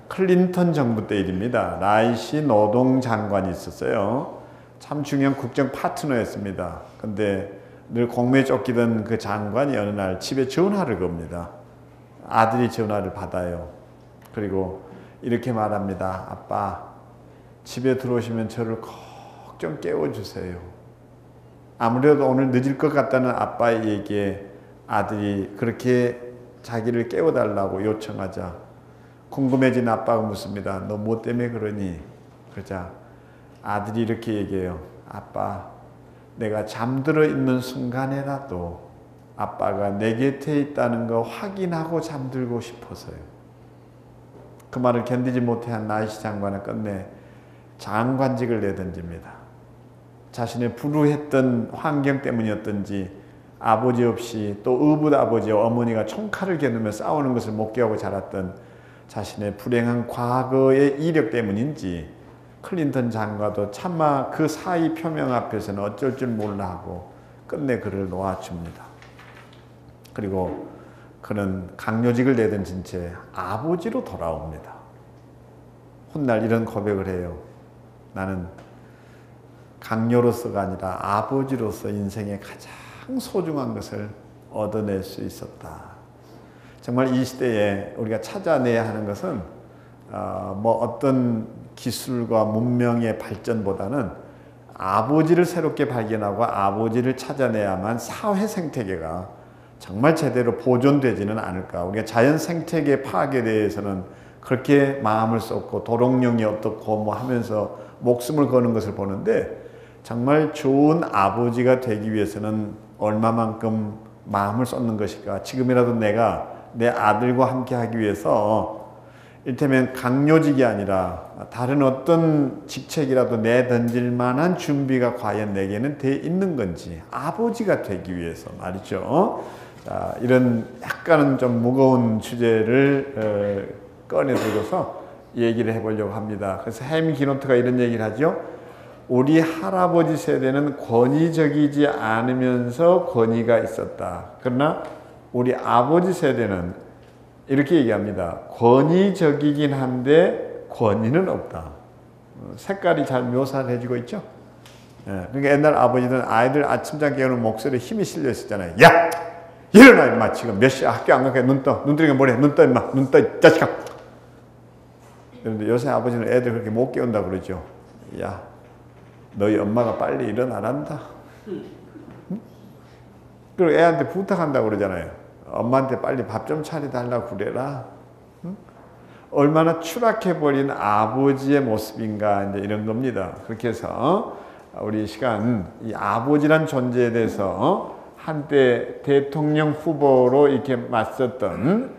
클린턴 정부 때 일입니다. 라이시 노동장관이 있었어요. 참 중요한 국정 파트너였습니다. 근데 늘 공무에 쫓기던 그 장관이 어느 날 집에 전화를 겁니다. 아들이 전화를 받아요. 그리고 이렇게 말합니다. 아빠, 집에 들어오시면 저를 꼭 좀 깨워주세요. 아무래도 오늘 늦을 것 같다는 아빠에게 아들이 그렇게 자기를 깨워달라고 요청하자 궁금해진 아빠가 묻습니다. 너 뭐 때문에 그러니? 그러자 아들이 이렇게 얘기해요. 아빠, 내가 잠들어 있는 순간에라도 아빠가 내 곁에 있다는 거 확인하고 잠들고 싶어서요. 그 말을 견디지 못한 라이시 장관은 끝내 장관직을 내던집니다. 자신의 불우했던 환경 때문이었던지 아버지 없이 또 의붓 아버지와 어머니가 총칼을 겨누며 싸우는 것을 목격하고 자랐던 자신의 불행한 과거의 이력 때문인지 클린턴 장관도 차마 그 사의 표명 앞에서는 어쩔 줄 몰라 하고 끝내 그를 놓아줍니다. 그리고 그는 강요직을 내던진 채 아버지로 돌아옵니다. 훗날 이런 고백을 해요. 나는 강요로서가 아니라 아버지로서 인생의 가장 소중한 것을 얻어낼 수 있었다. 정말 이 시대에 우리가 찾아내야 하는 것은 뭐 어떤 기술과 문명의 발전보다는 아버지를 새롭게 발견하고 아버지를 찾아내야만 사회 생태계가 정말 제대로 보존되지는 않을까. 우리가 자연 생태계 파악에 대해서는 그렇게 마음을 쏟고 도롱뇽이 어떻고 뭐 하면서 목숨을 거는 것을 보는데 정말 좋은 아버지가 되기 위해서는 얼마만큼 마음을 쏟는 것일까. 지금이라도 내가 내 아들과 함께 하기 위해서 이를테면 강요직이 아니라 다른 어떤 직책이라도 내던질 만한 준비가 과연 내게는 돼 있는 건지 아버지가 되기 위해서 말이죠. 자, 이런 약간은 좀 무거운 주제를 꺼내 들고서 얘기를 해보려고 합니다. 그래서 햄 기노트가 이런 얘기를 하죠. 우리 할아버지 세대는 권위적이지 않으면서 권위가 있었다. 그러나 우리 아버지 세대는 이렇게 얘기합니다. 권위적이긴 한데 권위는 없다. 색깔이 잘 묘사를 해주고 있죠. 그러니까 옛날 아버지들은 아이들 아침잠 깨우는 목소리에 힘이 실려 있었잖아요. 야! 일어나 임마. 지금 몇 시야? 학교 안 가게 눈 떠. 눈 뜨니까 뭐래? 눈 떠 임마. 눈 떠 이 자식아. 그런데 요새 아버지는 애들 그렇게 못 깨운다 그러죠. 야, 너희 엄마가 빨리 일어나란다. 응? 그리고 애한테 부탁한다고 그러잖아요. 엄마한테 빨리 밥 좀 차려달라고 그래라. 응? 얼마나 추락해버린 아버지의 모습인가, 이제 이런 겁니다. 그렇게 해서 우리 시간 이 아버지란 존재에 대해서 한때 대통령 후보로 이렇게 맞섰던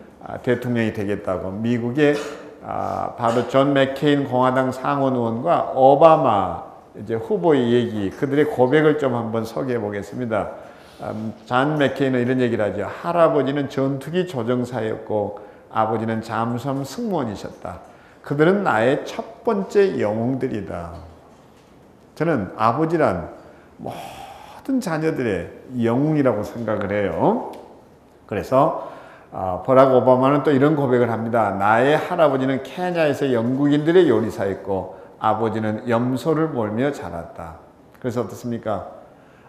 대통령이 되겠다고 미국의 바로 존 맥케인 공화당 상원 의원과 오바마 이제 후보의 얘기, 그들의 고백을 좀 한번 소개해 보겠습니다. 존 맥케인은 이런 얘기를 하죠. 할아버지는 전투기 조종사였고 아버지는 잠수함 승무원이셨다. 그들은 나의 첫 번째 영웅들이다. 저는 아버지란 모든 자녀들의 영웅이라고 생각을 해요. 그래서 버락 오바마는 또 이런 고백을 합니다. 나의 할아버지는 케냐에서 영국인들의 요리사였고 아버지는 염소를 몰며 자랐다. 그래서 어떻습니까?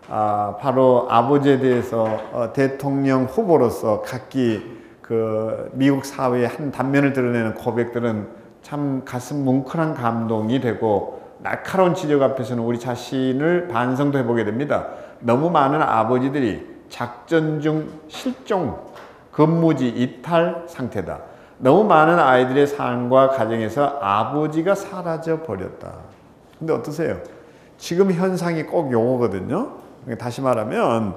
바로 아버지에 대해서 대통령 후보로서 각기 그 미국 사회의 한 단면을 드러내는 고백들은 참 가슴 뭉클한 감동이 되고 날카로운 지적 앞에서는 우리 자신을 반성도 해보게 됩니다. 너무 많은 아버지들이 작전 중 실종, 근무지 이탈 상태다. 너무 많은 아이들의 삶과 가정에서 아버지가 사라져 버렸다. 근데 어떠세요? 지금 현상이 꼭 요거거든요. 다시 말하면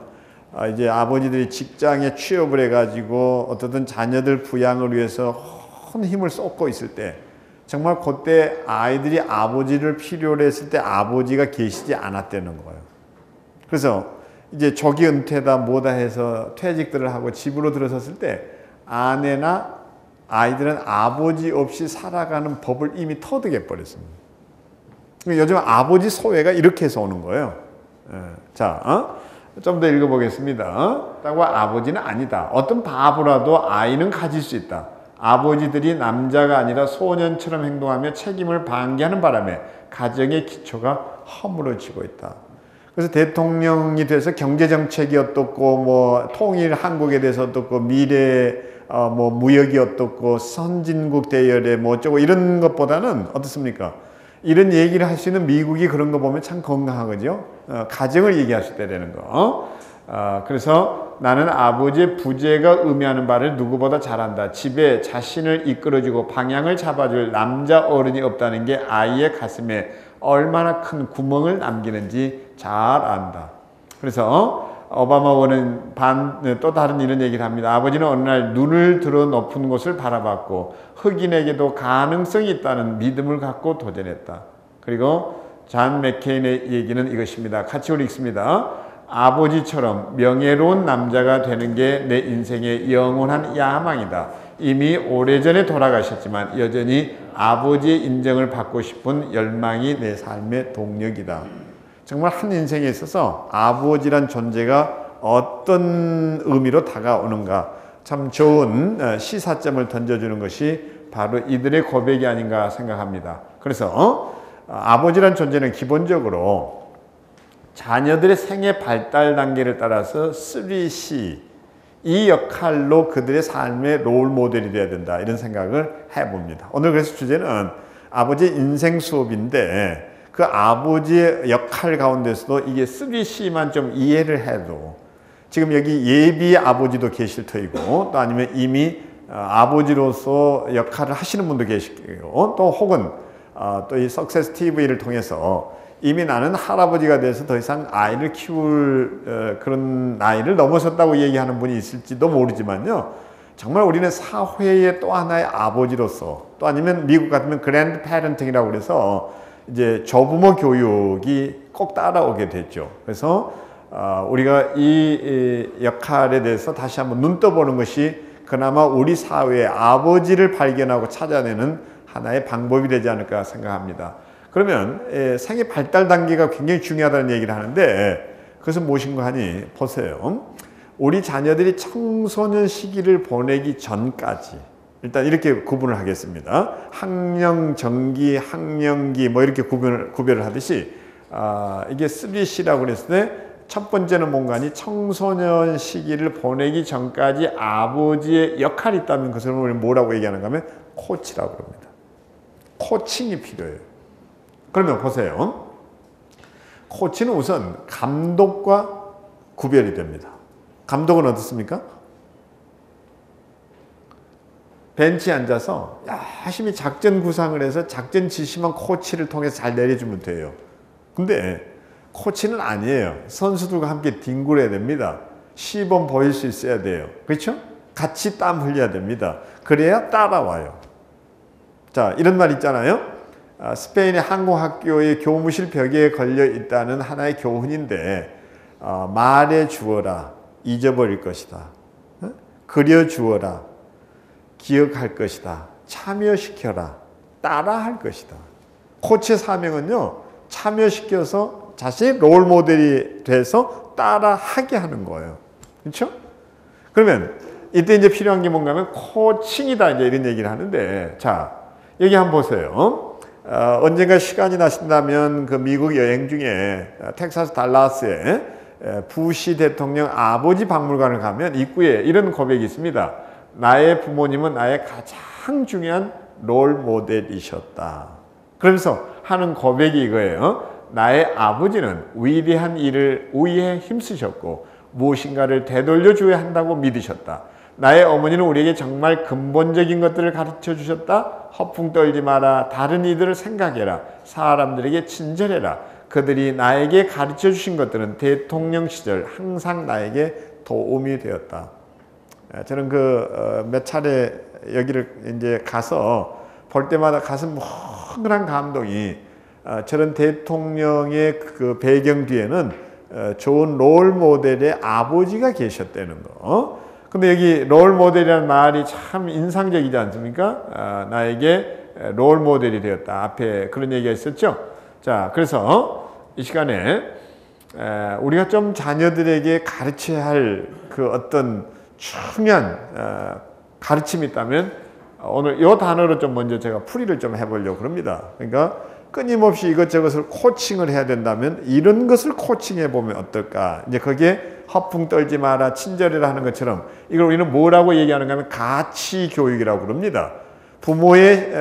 이제 아버지들이 직장에 취업을 해가지고 어떻든 자녀들 부양을 위해서 큰 힘을 쏟고 있을 때 정말 그때 아이들이 아버지를 필요로 했을 때 아버지가 계시지 않았다는 거예요. 그래서 이제 조기 은퇴다 뭐다 해서 퇴직들을 하고 집으로 들어섰을 때 아내나 아이들은 아버지 없이 살아가는 법을 이미 터득해 버렸습니다. 요즘 아버지 소외가 이렇게 해서 오는 거예요. 자, 좀 더 읽어보겠습니다. 따고 아버지는 아니다. 어떤 바보라도 아이는 가질 수 있다. 아버지들이 남자가 아니라 소년처럼 행동하며 책임을 방기하는 바람에 가정의 기초가 허물어지고 있다. 그래서 대통령이 돼서 경제정책이 어떻고 뭐 통일 한국에 대해서 어떻고 미래 뭐 무역이 어떻고 선진국 대열에 뭐 어쩌고 이런 것보다는 어떻습니까? 이런 얘기를 할 수 있는 미국이 그런 거 보면 참 건강하거든요. 가정을 얘기하실 때 되는 거. 그래서 나는 아버지의 부재가 의미하는 바를 누구보다 잘 안다. 집에 자신을 이끌어주고 방향을 잡아줄 남자 어른이 없다는 게 아이의 가슴에 얼마나 큰 구멍을 남기는지 잘 안다. 그래서 오바마 의원은 또 다른 이런 얘기를 합니다. 아버지는 어느 날 눈을 들어 높은 곳을 바라봤고 흑인에게도 가능성이 있다는 믿음을 갖고 도전했다. 그리고 잔 맥케인의 얘기는 이것입니다. 같이 우리 읽습니다. 아버지처럼 명예로운 남자가 되는 게 내 인생의 영원한 야망이다. 이미 오래전에 돌아가셨지만 여전히 아버지의 인정을 받고 싶은 열망이 내 삶의 동력이다. 정말 한 인생에 있어서 아버지란 존재가 어떤 의미로 다가오는가 참 좋은 시사점을 던져주는 것이 바로 이들의 고백이 아닌가 생각합니다. 그래서 아버지란 존재는 기본적으로 자녀들의 생애 발달 단계를 따라서 3C 이 역할로 그들의 삶의 롤 모델이 되어야 된다 이런 생각을 해봅니다. 오늘 그래서 주제는 아버지의 인생 수업인데 그 아버지의 역할 가운데서도 이게 3C만 좀 이해를 해도 지금 여기 예비 아버지도 계실 터이고 또 아니면 이미 아버지로서 역할을 하시는 분도 계시고 또 혹은 또 이 석세스 TV를 통해서 이미 나는 할아버지가 돼서 더 이상 아이를 키울 그런 나이를 넘어섰다고 얘기하는 분이 있을지도 모르지만요. 정말 우리는 사회의 또 하나의 아버지로서 또 아니면 미국 같으면 그랜드 패런팅이라고 그래서 이제 조부모 교육이 꼭 따라오게 됐죠. 그래서 우리가 이 역할에 대해서 다시 한번 눈 떠보는 것이 그나마 우리 사회의 아버지를 발견하고 찾아내는 하나의 방법이 되지 않을까 생각합니다. 그러면 생애 발달 단계가 굉장히 중요하다는 얘기를 하는데 그것은 무엇인가 하니 보세요. 우리 자녀들이 청소년 시기를 보내기 전까지 일단 이렇게 구분을 하겠습니다. 학령, 정기, 학령기 뭐 이렇게 구별을 하듯이 이게 3C라고 그랬을 때 첫 번째는 뭔가니 청소년 시기를 보내기 전까지 아버지의 역할이 있다면 그것을 우리 뭐라고 얘기하는가 하면 코치라고 합니다. 코칭이 필요해요. 그러면 보세요. 코치는 우선 감독과 구별이 됩니다. 감독은 어떻습니까? 벤치에 앉아서 열심히 작전 구상을 해서 작전 지시만 코치를 통해서 잘 내려주면 돼요. 근데 코치는 아니에요. 선수들과 함께 뒹굴어야 됩니다. 시범 보일 수 있어야 돼요. 그렇죠? 같이 땀 흘려야 됩니다. 그래야 따라와요. 자, 이런 말 있잖아요. 스페인의 항공학교의 교무실 벽에 걸려 있다는 하나의 교훈인데 말해 주어라 잊어버릴 것이다. 그려 주어라 기억할 것이다. 참여시켜라 따라할 것이다. 코치의 사명은요 참여시켜서 자신의 롤 모델이 돼서 따라하게 하는 거예요. 그렇죠? 그러면 이때 이제 필요한 게 뭔가 하면 코칭이다 이제 이런 얘기를 하는데 자 여기 한번 보세요. 언젠가 시간이 나신다면 그 미국 여행 중에 텍사스 달라스에 부시 대통령 아버지 박물관을 가면 입구에 이런 고백이 있습니다. 나의 부모님은 나의 가장 중요한 롤 모델이셨다. 그러면서 하는 고백이 이거예요. 나의 아버지는 위대한 일을 위해 힘쓰셨고 무엇인가를 되돌려 줘야 한다고 믿으셨다. 나의 어머니는 우리에게 정말 근본적인 것들을 가르쳐 주셨다. 허풍 떨지 마라. 다른 이들을 생각해라. 사람들에게 친절해라. 그들이 나에게 가르쳐 주신 것들은 대통령 시절 항상 나에게 도움이 되었다. 저는 몇 차례 여기를 이제 가서 볼 때마다 가슴 뭉클한 감동이 저런 대통령의 그 배경 뒤에는 좋은 롤 모델의 아버지가 계셨다는 거. 근데 여기 롤 모델이라는 말이 참 인상적이지 않습니까? 나에게 롤 모델이 되었다. 앞에 그런 얘기가 있었죠. 자, 그래서 이 시간에 우리가 좀 자녀들에게 가르쳐야 할 그 어떤 중요한 가르침이 있다면 오늘 이 단어로 좀 먼저 제가 풀이를 좀 해보려고 합니다. 그러니까 끊임없이 이것저것을 코칭을 해야 된다면 이런 것을 코칭해 보면 어떨까? 이제 거기에 허풍 떨지 마라, 친절이라 하는 것처럼 이걸 우리는 뭐라고 얘기하는가 하면 가치 교육이라고 그럽니다. 부모의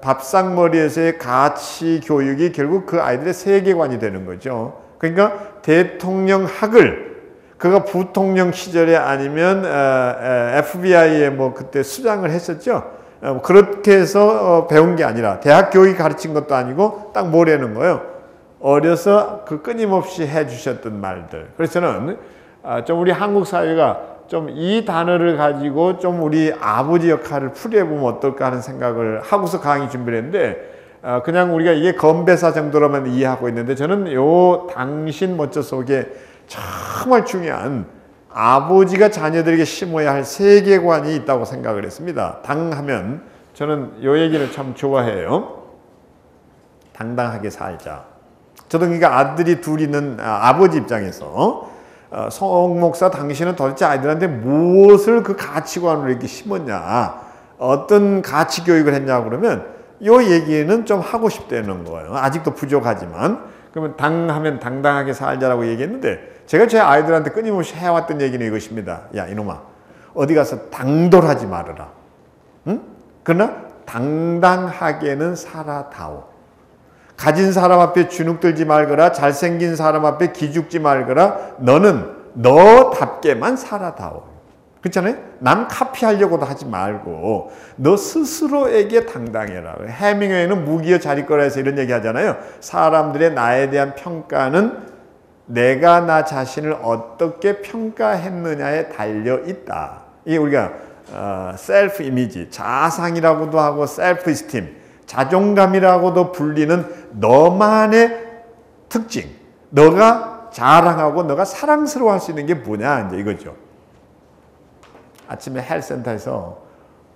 밥상머리에서의 가치 교육이 결국 그 아이들의 세계관이 되는 거죠. 그러니까 대통령학을 그가 부통령 시절에 아니면 FBI에 뭐 그때 수장을 했었죠. 그렇게 해서 배운 게 아니라 대학 교육이 가르친 것도 아니고 딱 뭐라는 거예요. 어려서 그 끊임없이 해주셨던 말들. 그래서 저는 좀 우리 한국 사회가 좀 이 단어를 가지고 좀 우리 아버지 역할을 풀이해보면 어떨까 하는 생각을 하고서 강의 준비를 했는데 그냥 우리가 이게 건배사 정도로만 이해하고 있는데 저는 요 당신 멋져 속에 정말 중요한 아버지가 자녀들에게 심어야 할 세계관이 있다고 생각을 했습니다. 당하면 저는 요 얘기를 참 좋아해요. 당당하게 살자. 저도 그러니까 아들이 둘 있는 아버지 입장에서 송 목사 당신은 도대체 아이들한테 무엇을 그 가치관으로 이렇게 심었냐, 어떤 가치 교육을 했냐 그러면 요 얘기는 좀 하고 싶다는 거예요. 아직도 부족하지만. 그러면 당하면 당당하게 살자라고 얘기했는데 제가 제 아이들한테 끊임없이 해왔던 얘기는 이것입니다. 야 이놈아 어디 가서 당돌하지 말아라. 응? 그러나 당당하게는 살아다오. 가진 사람 앞에 주눅들지 말거라. 잘생긴 사람 앞에 기죽지 말거라. 너는 너답게만 살아다오. 그렇잖아요? 남 카피하려고도 하지 말고 너 스스로에게 당당해라. 해밍웨이는 무기여 자리거라 해서 이런 얘기 하잖아요. 사람들의 나에 대한 평가는 내가 나 자신을 어떻게 평가했느냐에 달려있다. 이게 우리가 셀프 이미지, 자상이라고도 하고 셀프 이스팀, 자존감이라고도 불리는 너만의 특징, 너가 자랑하고 너가 사랑스러워할 수 있는 게 뭐냐 이제 이거죠. 아침에 헬스센터에서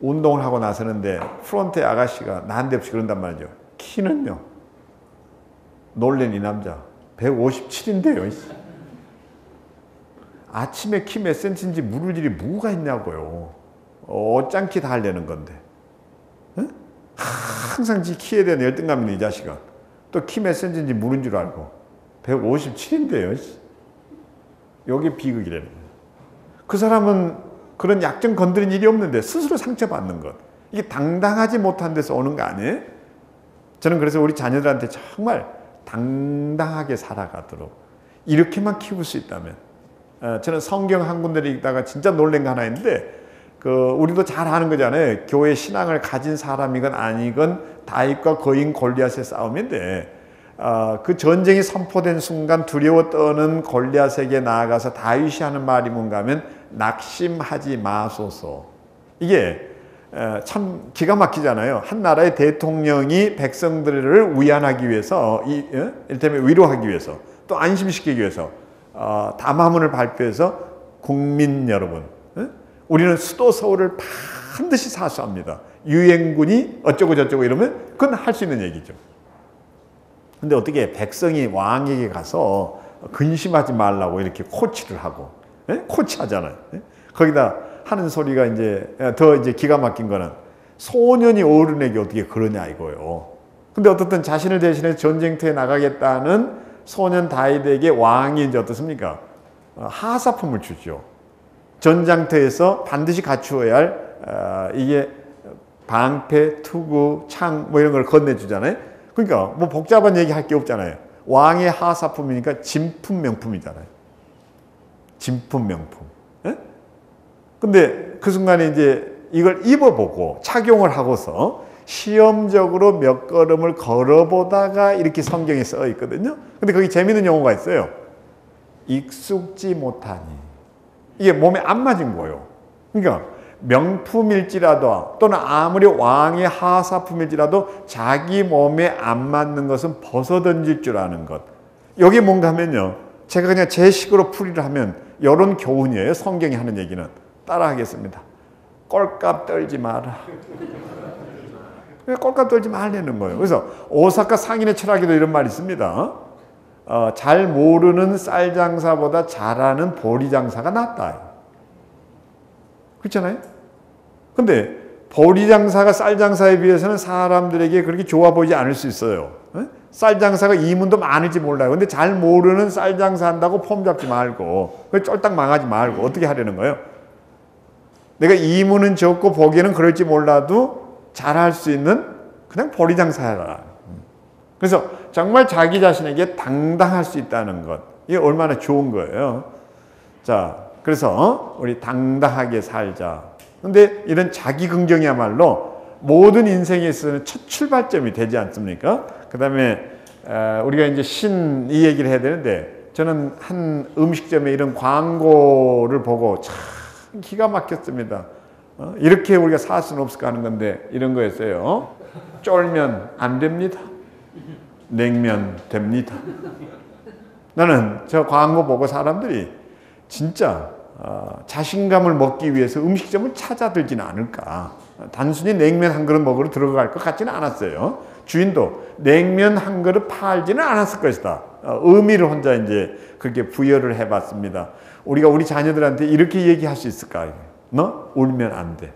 운동을 하고 나서는데 프론트의 아가씨가 난데없이 그런단 말이죠. 키는요. 놀란 이 남자 157인데요. 아침에 키 몇 센치인지 물을 일이 뭐가 있냐고요. 어짱키 다 하려는 건데. 응? 항상 지 키에 대한 열등감 있는 이 자식은 또 키 몇 센치인지 물은 줄 알고 157인데요. 여기 비극이라는 거예요. 그 사람은 그런 약점 건드린 일이 없는데 스스로 상처받는 것. 이게 당당하지 못한 데서 오는 거 아니에요? 저는 그래서 우리 자녀들한테 정말 당당하게 살아가도록 이렇게만 키울 수 있다면 저는 성경 한 군데를 읽다가 진짜 놀란 거 하나 있는데 우리도 잘 아는 거잖아요. 교회 신앙을 가진 사람이건 아니건 다윗과 거인 골리앗의 싸움인데 그 전쟁이 선포된 순간 두려워 떠는 골리앗에게 나아가서 다윗이 하는 말이 뭔가 하면 낙심하지 마소서. 이게 참 기가 막히잖아요. 한 나라의 대통령이 백성들을 위안하기 위해서 이를테면 위로하기 위해서 또 안심시키기 위해서 담화문을 발표해서 국민 여러분 우리는 수도 서울을 반드시 사수합니다. 유엔군이 어쩌고 저쩌고 이러면 그건 할 수 있는 얘기죠. 근데 어떻게 백성이 왕에게 가서 근심하지 말라고 이렇게 코치를 하고 코치하잖아요. 거기다 하는 소리가 이제 더 이제 기가 막힌 거는 소년이 어른에게 어떻게 그러냐 이거예요. 근데 어떻든 자신을 대신해 전쟁터에 나가겠다는 소년 다윗에게 왕이 이제 어떻습니까? 하사품을 주죠. 전장터에서 반드시 갖추어야 할 이게 방패, 투구, 창 뭐 이런 걸 건네주잖아요. 그러니까 뭐 복잡한 얘기 할 게 없잖아요. 왕의 하사품이니까 진품 명품이잖아요. 진품 명품. 근데 그 순간에 이제 이걸 입어보고 착용을 하고서 시험적으로 몇 걸음을 걸어보다가 이렇게 성경에 써 있거든요. 근데 거기 재미있는 용어가 있어요. 익숙지 못하니. 이게 몸에 안 맞은 거예요. 그러니까 명품일지라도 또는 아무리 왕의 하사품일지라도 자기 몸에 안 맞는 것은 벗어던질 줄 아는 것. 여기 뭔가 하면요. 제가 그냥 제 식으로 풀이를 하면 이런 교훈이에요. 성경이 하는 얘기는. 따라 하겠습니다. 꼴값 떨지 마라. 꼴값 떨지 말라는 거예요. 그래서 오사카 상인의 철학에도 이런 말이 있습니다. 잘 모르는 쌀 장사보다 잘하는 보리 장사가 낫다. 그렇잖아요? 근데 보리 장사가 쌀 장사에 비해서는 사람들에게 그렇게 좋아 보이지 않을 수 있어요. 쌀 장사가 이문도 많을지 몰라요. 근데 잘 모르는 쌀 장사 한다고 폼 잡지 말고, 쫄딱 망하지 말고, 어떻게 하려는 거예요? 내가 이문은 적고 보기에는 그럴지 몰라도 잘할 수 있는 그냥 보리 장사해라. 그래서 정말 자기 자신에게 당당할 수 있다는 것, 이게 얼마나 좋은 거예요. 자, 그래서 우리 당당하게 살자. 근데 이런 자기 긍정이야말로 모든 인생에 있어서는 첫 출발점이 되지 않습니까? 그 다음에 우리가 이제 이 얘기를 해야 되는데, 저는 한 음식점에 이런 광고를 보고 참 기가 막혔습니다. 이렇게 우리가 살 수는 없을까 하는 건데, 이런 거였어요. 쫄면 안 됩니다. 냉면 됩니다. 나는 저 광고 보고 사람들이 진짜 자신감을 먹기 위해서 음식점을 찾아들지는 않을까. 단순히 냉면 한 그릇 먹으러 들어갈 것 같지는 않았어요. 주인도 냉면 한 그릇 팔지는 않았을 것이다. 의미를 혼자 이제 그렇게 부여를 해봤습니다. 우리가 우리 자녀들한테 이렇게 얘기할 수 있을까? 너 울면 안 돼.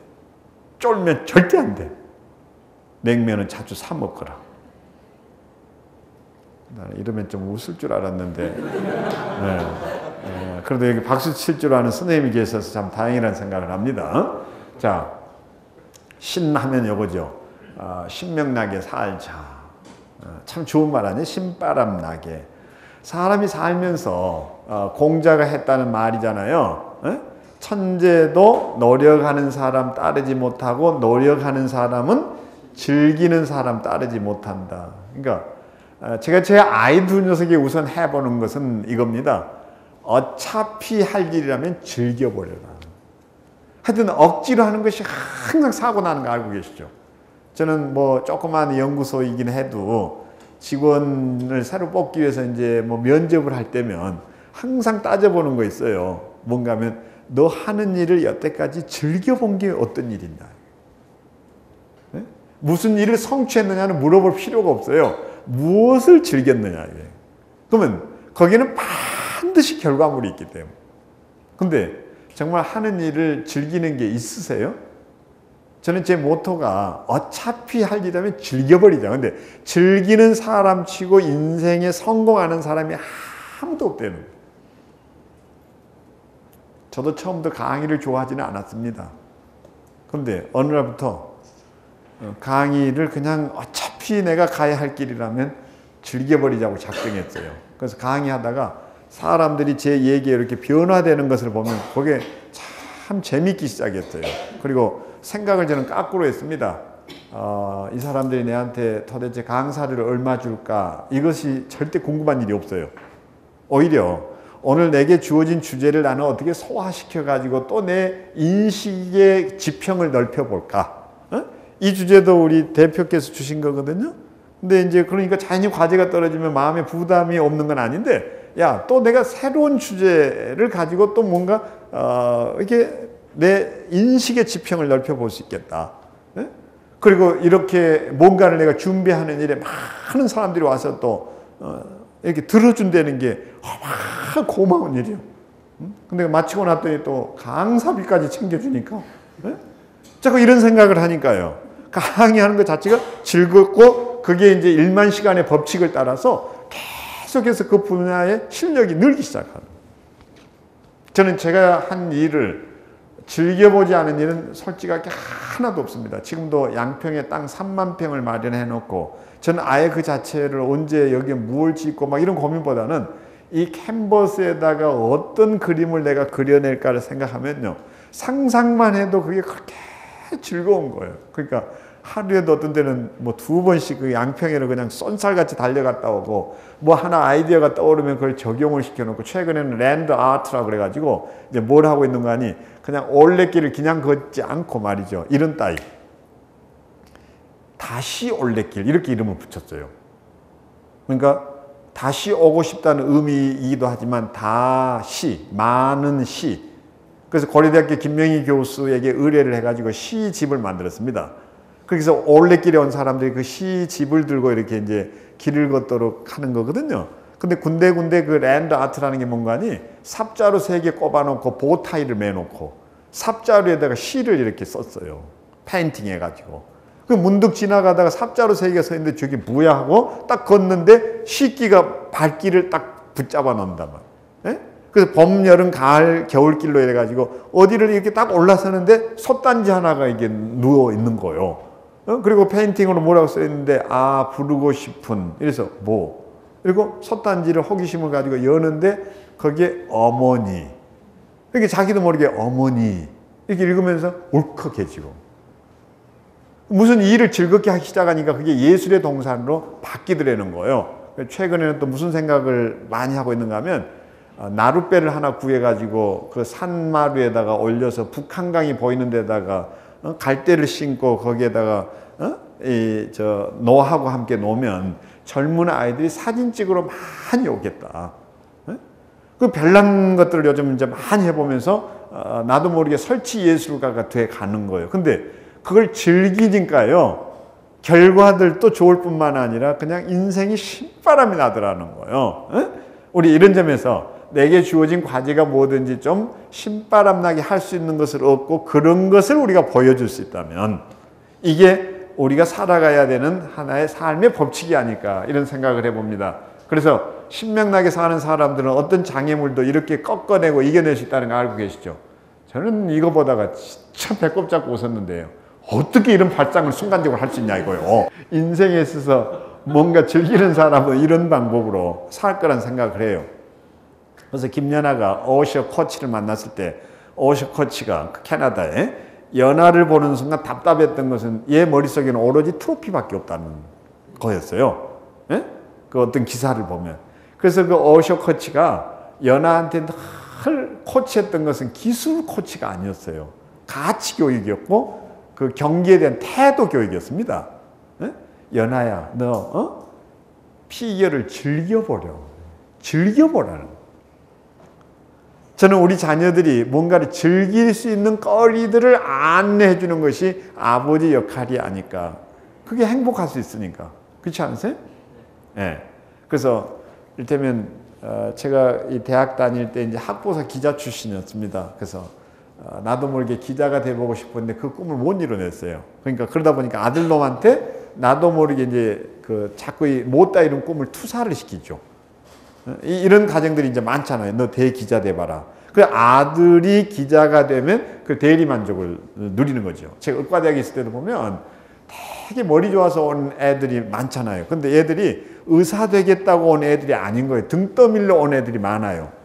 쫄면 절대 안 돼. 냉면은 자주 사 먹거라. 나는 이러면 좀 웃을 줄 알았는데, 그래도 여기 박수 칠 줄 아는 선생님이 계셔서 참 다행이라는 생각을 합니다. 자, 신하면 이거죠. 신명나게 살자. 참 좋은 말 아니에요? 신바람 나게. 사람이 살면서 공자가 했다는 말이잖아요. 천재도 노력하는 사람 따르지 못하고 노력하는 사람은 즐기는 사람 따르지 못한다. 그러니까 제가 제 아이 두 녀석이 우선 해보는 것은 이겁니다. 어차피 할 일이라면 즐겨버려라. 하여튼 억지로 하는 것이 항상 사고 나는 거 알고 계시죠? 저는 뭐 조그만 연구소이긴 해도 직원을 새로 뽑기 위해서 이제 뭐 면접을 할 때면 항상 따져보는 거 있어요. 뭔가 하면 너 하는 일을 여태까지 즐겨본 게 어떤 일이냐. 네? 무슨 일을 성취했느냐는 물어볼 필요가 없어요. 무엇을 즐겼느냐. 그러면 거기는 반드시 결과물이 있기 때문에. 근데 정말 하는 일을 즐기는 게 있으세요? 저는 제 모토가 어차피 할 일이라면 즐겨버리자. 근데 즐기는 사람 치고 인생에 성공하는 사람이 아무도 없다는 거예요. 저도 처음부터 강의를 좋아하지는 않았습니다. 그런데 어느 날부터 강의를 그냥 어차피 내가 가야 할 길이라면 즐겨버리자고 작정했어요. 그래서 강의하다가 사람들이 제 얘기에 이렇게 변화되는 것을 보면 그게 참 재밌기 시작했어요. 그리고 생각을 저는 거꾸로 했습니다. 이 사람들이 내한테 도대체 강사를 얼마 줄까? 이것이 절대 궁금한 일이 없어요. 오히려 오늘 내게 주어진 주제를 나는 어떻게 소화시켜 가지고 또 내 인식의 지평을 넓혀 볼까? 이 주제도 우리 대표께서 주신 거거든요. 근데 이제 그러니까 자연히 과제가 떨어지면 마음에 부담이 없는 건 아닌데, 야, 또 내가 새로운 주제를 가지고 또 뭔가 이렇게 내 인식의 지평을 넓혀 볼 수 있겠다. 네? 그리고 이렇게 뭔가를 내가 준비하는 일에 많은 사람들이 와서 또 이렇게 들어준다는 게 고마운 일이에요. 근데 마치고 났더니 또 강사비까지 챙겨주니까, 네? 자꾸 이런 생각을 하니까요. 강의하는 것 자체가 즐겁고 그게 이제 1만 시간의 법칙을 따라서 계속해서 그 분야의 실력이 늘기 시작하는. 저는 제가 한 일을 즐겨보지 않은 일은 솔직하게 하나도 없습니다. 지금도 양평에 땅 3만 평을 마련해 놓고 저는 아예 그 자체를 언제 여기에 무엇을 짓고 막 이런 고민보다는 이 캔버스에다가 어떤 그림을 내가 그려낼까를 생각하면요, 상상만 해도 그게 그렇게 즐거운 거예요. 그러니까 하루에도 어떤 때는 뭐 2번씩 그 양평에를 그냥 쏜살같이 달려갔다 오고, 뭐 하나 아이디어가 떠오르면 그걸 적용을 시켜놓고, 최근에는 랜드 아트라고 그래가지고 이제 뭘 하고 있는 거 아니, 그냥 올레길을 그냥 걷지 않고 말이죠. 이런 따위. 다시 올레길 이렇게 이름을 붙였어요. 그러니까 다시 오고 싶다는 의미이기도 하지만 다시, 많은 시. 그래서 고려대학교 김명희 교수에게 의뢰를 해가지고 시집을 만들었습니다. 그래서 올레길에 온 사람들이 그 시집을 들고 이렇게 이제 길을 걷도록 하는 거거든요. 근데 군데군데 그 랜드 아트라는 게 뭔가니, 삽자루 3개 꼽아놓고 보타이를 매놓고 삽자루에다가 시를 이렇게 썼어요. 페인팅 해가지고. 그 문득 지나가다가 삽자루 세 개 서 있는데 저게 뭐야 하고 딱 걷는데 식기가 발길을 딱 붙잡아 놓는단 말이에요. 그래서 봄, 여름, 가을, 겨울길로 해가지고 어디를 이렇게 딱 올라서는데 솥단지 하나가 이게 누워 있는 거예요. 그리고 페인팅으로 뭐라고 써 있는데, 아, 부르고 싶은. 이래서 뭐. 그리고 솥단지를 호기심을 가지고 여는데 거기에 어머니. 이렇게 자기도 모르게 어머니. 이렇게 읽으면서 울컥해지고. 무슨 일을 즐겁게 하기 시작하니까 그게 예술의 동산으로 바뀌더라는 거예요. 최근에는 또 무슨 생각을 많이 하고 있는가 하면, 나룻배를 하나 구해가지고 그 산마루에다가 올려서 북한강이 보이는 데다가 갈대를 신고 거기에다가 노하고 함께 놓으면 젊은 아이들이 사진 찍으러 많이 오겠다. 그 별난 것들을 요즘 이제 많이 해보면서 나도 모르게 설치 예술가가 돼 가는 거예요. 근데 그걸 즐기니까요, 결과들도 좋을 뿐만 아니라 그냥 인생이 신바람이 나더라는 거예요. 우리 이런 점에서 내게 주어진 과제가 뭐든지 좀 신바람 나게 할 수 있는 것을 얻고 그런 것을 우리가 보여줄 수 있다면 이게 우리가 살아가야 되는 하나의 삶의 법칙이 아닐까, 이런 생각을 해봅니다. 그래서 신명나게 사는 사람들은 어떤 장애물도 이렇게 꺾어내고 이겨낼 수 있다는 거 알고 계시죠? 저는 이거 보다가 진짜 배꼽 잡고 웃었는데요. 어떻게 이런 발상을 순간적으로 할 수 있냐 이거요. 인생에 있어서 뭔가 즐기는 사람은 이런 방법으로 살 거란 생각을 해요. 그래서 김연아가 오셔 코치를 만났을 때, 오셔 코치가 캐나다에 연하를 보는 순간 답답했던 것은 얘 머릿속에는 오로지 트로피밖에 없다는 거였어요. 그 어떤 기사를 보면. 그래서 그 오셔 코치가 연하한테 늘 코치했던 것은 기술 코치가 아니었어요. 가치 교육이었고 그 경기에 대한 태도 교육이었습니다. 연하야, 너 피겨를 즐겨보려. 즐겨보라는. 저는 우리 자녀들이 뭔가를 즐길 수 있는 거리들을 안내해 주는 것이 아버지 역할이 아닐까. 그게 행복할 수 있으니까. 그렇지 않으세요? 네. 그래서 이를테면 제가 이 대학 다닐 때 이제 학보사 기자 출신이었습니다. 그래서 나도 모르게 기자가 돼보고 싶었는데 그 꿈을 못 이뤄냈어요. 그러니까 그러다 보니까 아들놈한테 나도 모르게 이제 그 자꾸 못다 이룬 꿈을 투사를 시키죠. 이런 가정들이 이제 많잖아요. 너 대기자 돼봐라. 그 아들이 기자가 되면 그 대리 만족을 누리는 거죠. 제가 의과대학에 있을 때도 보면 되게 머리 좋아서 온 애들이 많잖아요. 근데 애들이 의사 되겠다고 온 애들이 아닌 거예요. 등 떠밀려 온 애들이 많아요.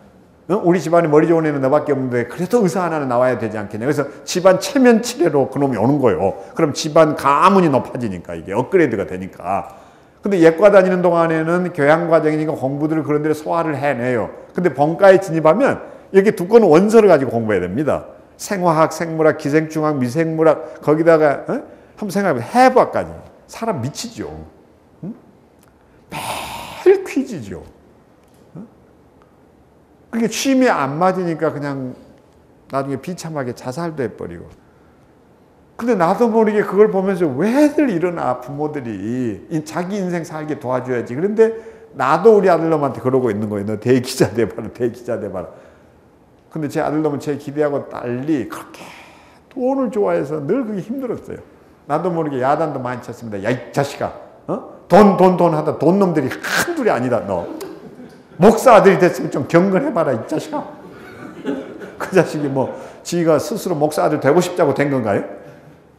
우리 집안에 머리 좋은 애는 너밖에 없는데 그래도 의사 하나는 나와야 되지 않겠냐. 그래서 집안 체면치레로 그놈이 오는 거예요. 그럼 집안 가문이 높아지니까 이게 업그레이드가 되니까. 근데 예과 다니는 동안에는 교양과정이니까 공부들을 그런 데를 소화를 해내요. 근데 본과에 진입하면 이렇게 두꺼운 원서를 가지고 공부해야 됩니다. 생화학, 생물학, 기생충학, 미생물학, 거기다가 한번 생각해보면 해부학까지. 사람 미치죠. 매일 퀴즈죠. 그게 취미에 안 맞으니까 그냥 나중에 비참하게 자살도 해버리고. 근데 나도 모르게 그걸 보면서 왜들 이러나, 부모들이 자기 인생 살게 도와줘야지. 그런데 나도 우리 아들놈한테 그러고 있는 거예요. 너 대기자 돼봐라, 대기자 돼봐라. 근데 제 아들놈은 제 기대하고 달리 그렇게 돈을 좋아해서 늘 그게 힘들었어요. 나도 모르게 야단도 많이 쳤습니다. 야, 이 자식아, 돈 하다 돈 놈들이 한둘이 아니다. 너 목사 아들이 됐으면 좀 경건해봐라, 이 자식아. 그 자식이 뭐 지가 스스로 목사 아들 되고 싶자고 된 건가요?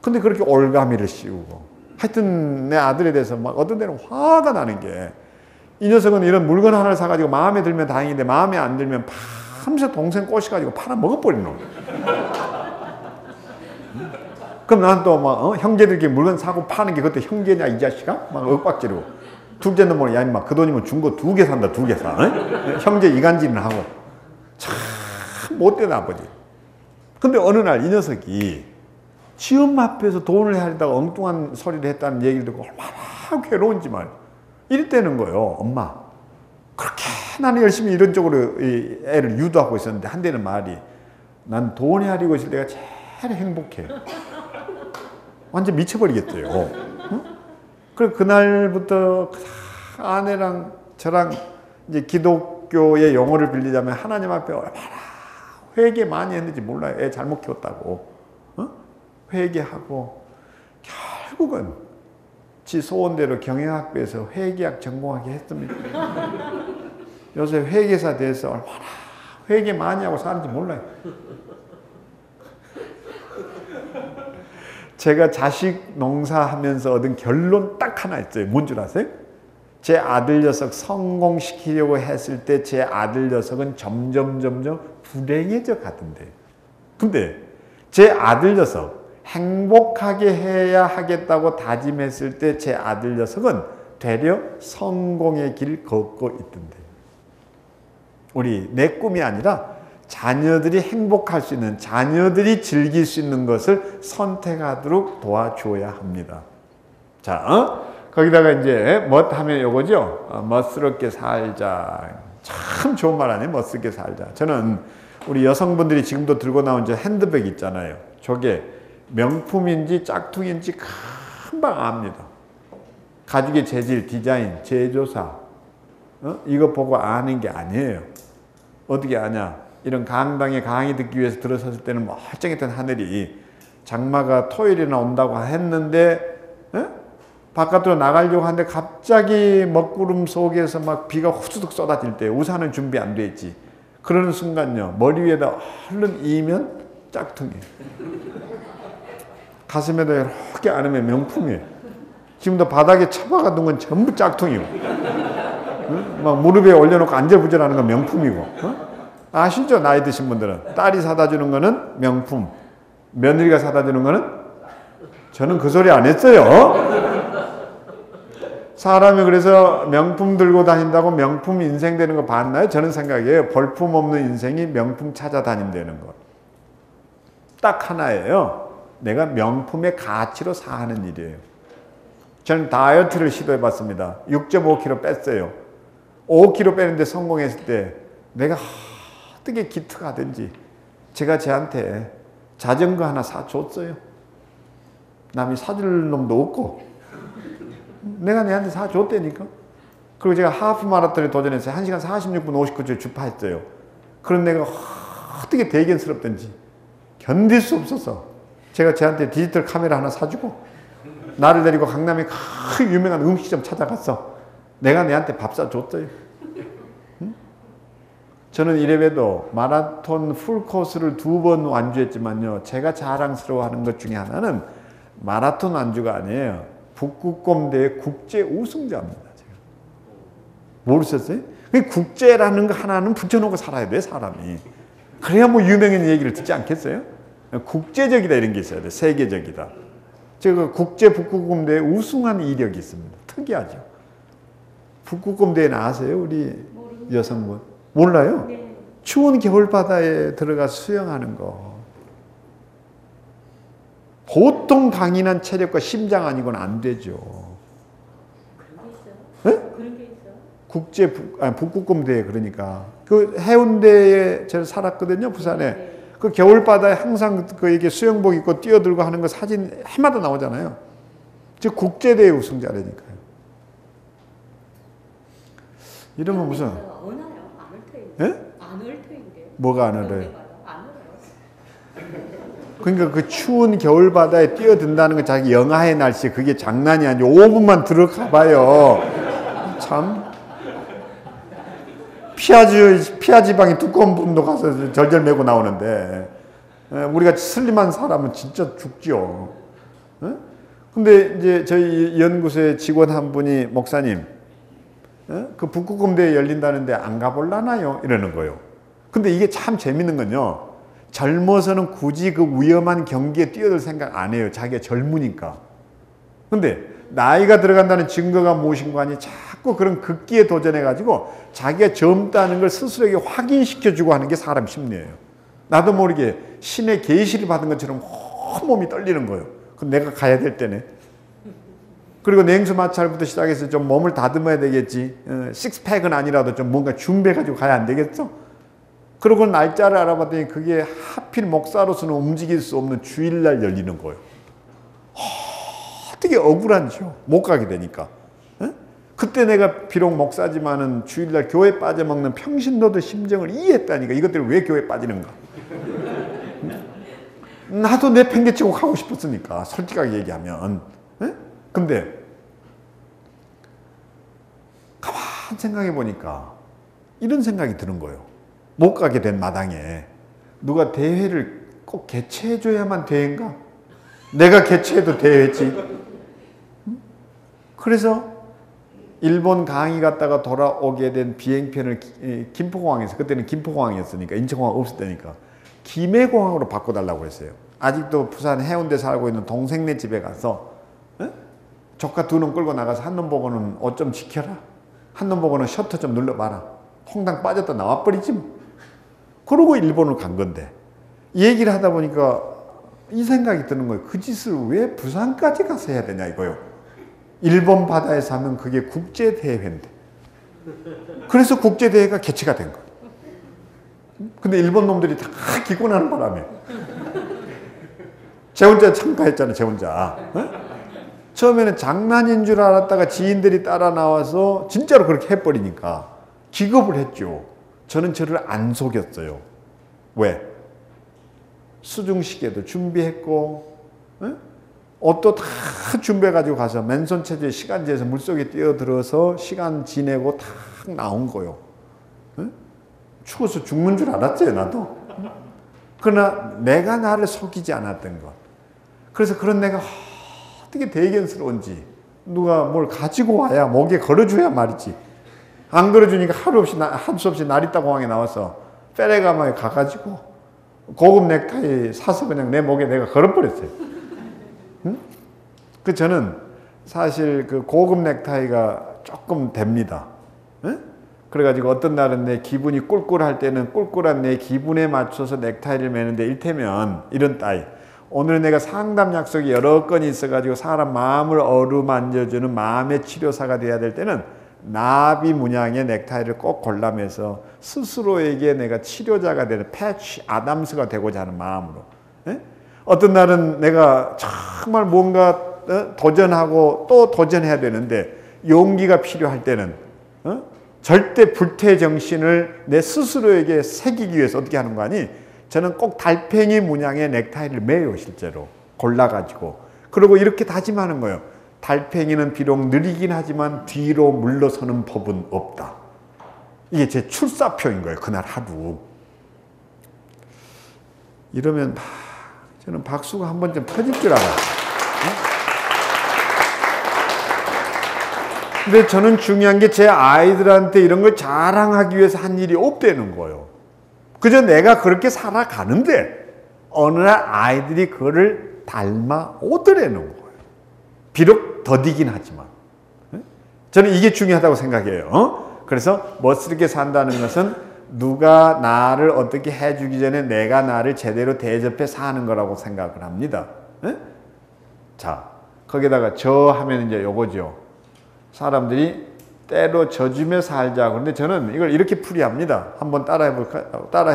근데 그렇게 올가미를 씌우고. 하여튼 내 아들에 대해서 막 어떤 데는 화가 나는 게, 이 녀석은 이런 물건 하나를 사가지고 마음에 들면 다행인데 마음에 안 들면 밤새 동생 꼬셔가지고 팔아 먹어버리는 거야. 그럼 난 또 막 형제들끼리 물건 사고 파는 게 그때 형제냐 이 자식아? 막 윽박지르고. 둘째 놈은 야 임마 그 돈이면 중고 2개 산다, 2개 사. 형제 이간질은 하고. 참 못된 아버지. 근데 어느 날 이 녀석이 지 엄마 앞에서 돈을 하려다가 엉뚱한 소리를 했다는 얘기를 듣고 얼마나 괴로운지 말. 이랬다는 거예요. 엄마, 그렇게 나는 열심히 이런 쪽으로 이 애를 유도하고 있었는데 한대는 말이, 난 돈이 하려고 있을 때가 제일 행복해. 완전 미쳐버리겠대요. 응? 그래 그날부터 아내랑 저랑 이제 기독교의 용어를 빌리자면 하나님 앞에 얼마나 회개 많이 했는지 몰라요. 애 잘못 키웠다고. 회개하고 결국은 지 소원대로 경영학부에서 회계학 전공하게 했습니다. 요새 회계사 돼서 얼마나 회계 많이 하고 사는지 몰라요. 제가 자식 농사하면서 얻은 결론 딱 하나 있어요. 뭔 줄 아세요? 제 아들 녀석 성공시키려고 했을 때 제 아들 녀석은 점점 불행해져 가던데. 근데 제 아들 녀석 행복하게 해야 하겠다고 다짐했을 때 제 아들 녀석은 되려 성공의 길 걷고 있던데. 우리 내 꿈이 아니라 자녀들이 행복할 수 있는, 자녀들이 즐길 수 있는 것을 선택하도록 도와줘야 합니다. 자, 거기다가 이제 멋 하면 요거죠. 멋스럽게 살자. 참 좋은 말 아니에요? 멋스럽게 살자. 저는 우리 여성분들이 지금도 들고 나온 저 핸드백 있잖아요. 저게 명품인지 짝퉁인지 금방 압니다. 가죽의 재질, 디자인, 제조사, 이거 보고 아는 게 아니에요. 어떻게 아냐? 이런 강당에 강의 듣기 위해서 들어섰을 때는 멀쩡했던 하늘이 장마가 토요일이나 온다고 했는데 바깥으로 나가려고 하는데 갑자기 먹구름 속에서 막 비가 후두둑 쏟아질 때 우산은 준비 안 돼 있지. 그러는 순간요, 머리 위에다 얼른 이면 짝퉁이에요. 가슴에다 이렇게 안으면 명품이에요. 지금도 바닥에 처박아 둔 건 전부 짝퉁이고, 막 무릎에 올려놓고 안절부절하는 건 명품이고. 아시죠? 나이 드신 분들은 딸이 사다 주는 거는 명품, 며느리가 사다 주는 거는, 저는 그 소리 안 했어요. 사람이 그래서 명품 들고 다닌다고 명품 인생 되는 거 봤나요? 저는 생각이에요. 볼품 없는 인생이 명품 찾아다닌다는 거. 딱 하나예요. 내가 명품의 가치로 사는 일이에요. 저는 다이어트를 시도해 봤습니다. 6.5kg 뺐어요. 5kg 빼는데 성공했을 때 내가 어떻게 기특하든지 제가 쟤한테 자전거 하나 사줬어요. 남이 사줄 놈도 없고 내가 내한테 사줬다니까. 그리고 제가 하프 마라톤에 도전해서 1시간 46분 59초 주파했어요. 그런 내가 어떻게 대견스럽든지 견딜 수 없어서 제가 쟤한테 디지털 카메라 하나 사주고 나를 데리고 강남에 큰 유명한 음식점 찾아갔어. 내가 내한테 밥 사줬어요. 응? 저는 이래봬도 마라톤 풀코스를 2번 완주했지만요, 제가 자랑스러워하는 것 중에 하나는 마라톤 완주가 아니에요. 북극곰대회 국제 우승자입니다. 제가. 모르셨어요? 국제라는 거 하나는 붙여놓고 살아야 돼, 사람이. 그래야 뭐 유명한 얘기를 듣지 않겠어요? 국제적이다 이런 게 있어야 돼. 세계적이다. 제가 국제 북극곰대회 우승한 이력이 있습니다. 특이하죠. 북극곰대회는 아세요? 우리 여성분. 몰라요? 네. 추운 겨울바다에 들어가 수영하는 거. 보통 강인한 체력과 심장 아니고는 안 되죠. 그런 게 있어요? 네? 그런 게 있어요? 국제 북극곰대회. 그러니까 그 해운대에 제가 살았거든요, 부산에. 네. 그 겨울바다에 항상 그 이게 수영복 입고 뛰어들고 하는 거 사진 해마다 나오잖아요. 즉 국제대회 우승자라니까요. 이러면 무슨? 어나요? 안 얽혀있는데. 예? 안 얽혀있는데요. 뭐가 안 얽혀요? 안 얽혀요. 그러니까 그 추운 겨울바다에 뛰어든다는 거 자기 영하의 날씨 그게 장난이 아니고 5분만 들어가 봐요. 참. 피하 지방이 두꺼운 분도 가서 절절 메고 나오는데 우리가 슬림한 사람은 진짜 죽죠. 근데 이제 저희 연구소의 직원 한 분이 목사님, 그 북극곰대회 열린다는데 안 가볼라나요? 이러는 거예요. 근데 이게 참 재밌는 건요, 젊어서는 굳이 그 위험한 경기에 뛰어들 생각 안 해요. 자기가 젊으니까. 근데 나이가 들어간다는 증거가 무엇인가 하니 자꾸 그런 극기에 도전해가지고 자기가 젊다는 걸 스스로에게 확인시켜주고 하는 게 사람 심리예요. 나도 모르게 신의 계시를 받은 것처럼 몸이 떨리는 거예요. 그럼 내가 가야 될 때네. 그리고 냉수 마찰부터 시작해서 좀 몸을 다듬어야 되겠지. 식스팩은 아니라도 좀 뭔가 준비해가지고 가야 안 되겠어? 그러고 날짜를 알아봤더니 그게 하필 목사로서는 움직일 수 없는 주일날 열리는 거예요. 되게 억울한지요. 못 가게 되니까. 그때 내가 비록 목사지만은 주일날 교회 빠져먹는 평신도들 심정을 이해했다니까. 이것들이 왜 교회 빠지는가. 나도 내 팽개치고 가고 싶었으니까, 솔직하게 얘기하면. 근데 가만 생각해 보니까 이런 생각이 드는 거예요. 못 가게 된 마당에 누가 대회를 꼭 개최해 줘야만 대회인가? 내가 개최해도 대회지. 그래서 일본 강의 갔다가 돌아오게 된 비행편을 김포공항에서, 그때는 김포공항이었으니까 인천공항 없을 때니까 김해공항으로 바꿔달라고 했어요. 아직도 부산 해운대 살고 있는 동생네 집에 가서 조카 두 놈 끌고 나가서 한 놈 보고는 옷 좀 지켜라, 한 놈 보고는 셔터 좀 눌러봐라, 홍당 빠졌다 나와버리지 뭐. 그러고 일본을 간 건데, 이 얘기를 하다 보니까 이 생각이 드는 거예요. 그 짓을 왜 부산까지 가서 해야 되냐 이거요. 일본 바다에서 하면 그게 국제대회인데. 그래서 국제대회가 개최가 된 거예요. 근데 일본 놈들이 다 기권하는 바람에 제 혼자 참가했잖아요. 제 혼자. 처음에는 장난인 줄 알았다가 지인들이 따라 나와서 진짜로 그렇게 해버리니까 기겁을 했죠. 저는 저를 안 속였어요. 왜? 수중시계도 준비했고, 옷도 다 준비해가지고 가서 맨손 체조에 시간제에서 물속에 뛰어들어서 시간 지내고 탁 나온 거요. 추워서 죽는 줄 알았어요, 나도. 그러나 내가 나를 속이지 않았던 것. 그래서 그런 내가 어떻게 대견스러운지, 누가 뭘 가지고 와야 목에 걸어줘야 말이지. 안 걸어주니까 할 수 없이 나리타 공항에 나와서 페레가마에 가가지고 고급 넥타이 사서 그냥 내 목에 내가 걸어버렸어요. 그 저는 사실 그 고급 넥타이가 조금 됩니다. 그래가지고 어떤 날은 내 기분이 꿀꿀할 때는 꿀꿀한 내 기분에 맞춰서 넥타이를 매는데, 일테면 이런 따위. 오늘 내가 상담 약속이 여러 건이 있어가지고 사람 마음을 어루만져주는 마음의 치료사가 돼야 될 때는 나비 문양의 넥타이를 꼭 골라매서 스스로에게 내가 치료자가 되는 패치 아담스가 되고자 하는 마음으로. 어떤 날은 내가 정말 뭔가 도전하고 또 도전해야 되는데 용기가 필요할 때는 절대 불태 정신을 내 스스로에게 새기기 위해서 어떻게 하는 거 아니? 저는 꼭 달팽이 문양의 넥타이를 매요. 실제로 골라가지고. 그리고 이렇게 다짐하는 거예요. 달팽이는 비록 느리긴 하지만 뒤로 물러서는 법은 없다. 이게 제 출사표인 거예요. 그날 하루. 이러면 저는 박수가 한 번쯤 터질 줄 알아요. 근데 저는 중요한 게 제 아이들한테 이런 걸 자랑하기 위해서 한 일이 없다는 거예요. 그저 내가 그렇게 살아가는데 어느 날 아이들이 그거를 닮아 오더라는 거예요. 비록 더디긴 하지만. 저는 이게 중요하다고 생각해요. 그래서 멋스럽게 산다는 것은 누가 나를 어떻게 해주기 전에 내가 나를 제대로 대접해 사는 거라고 생각을 합니다. 자, 거기다가 저 하면 이제 요거죠. 사람들이 때로 져주며 살자. 그런데 저는 이걸 이렇게 풀이합니다. 한번 따라해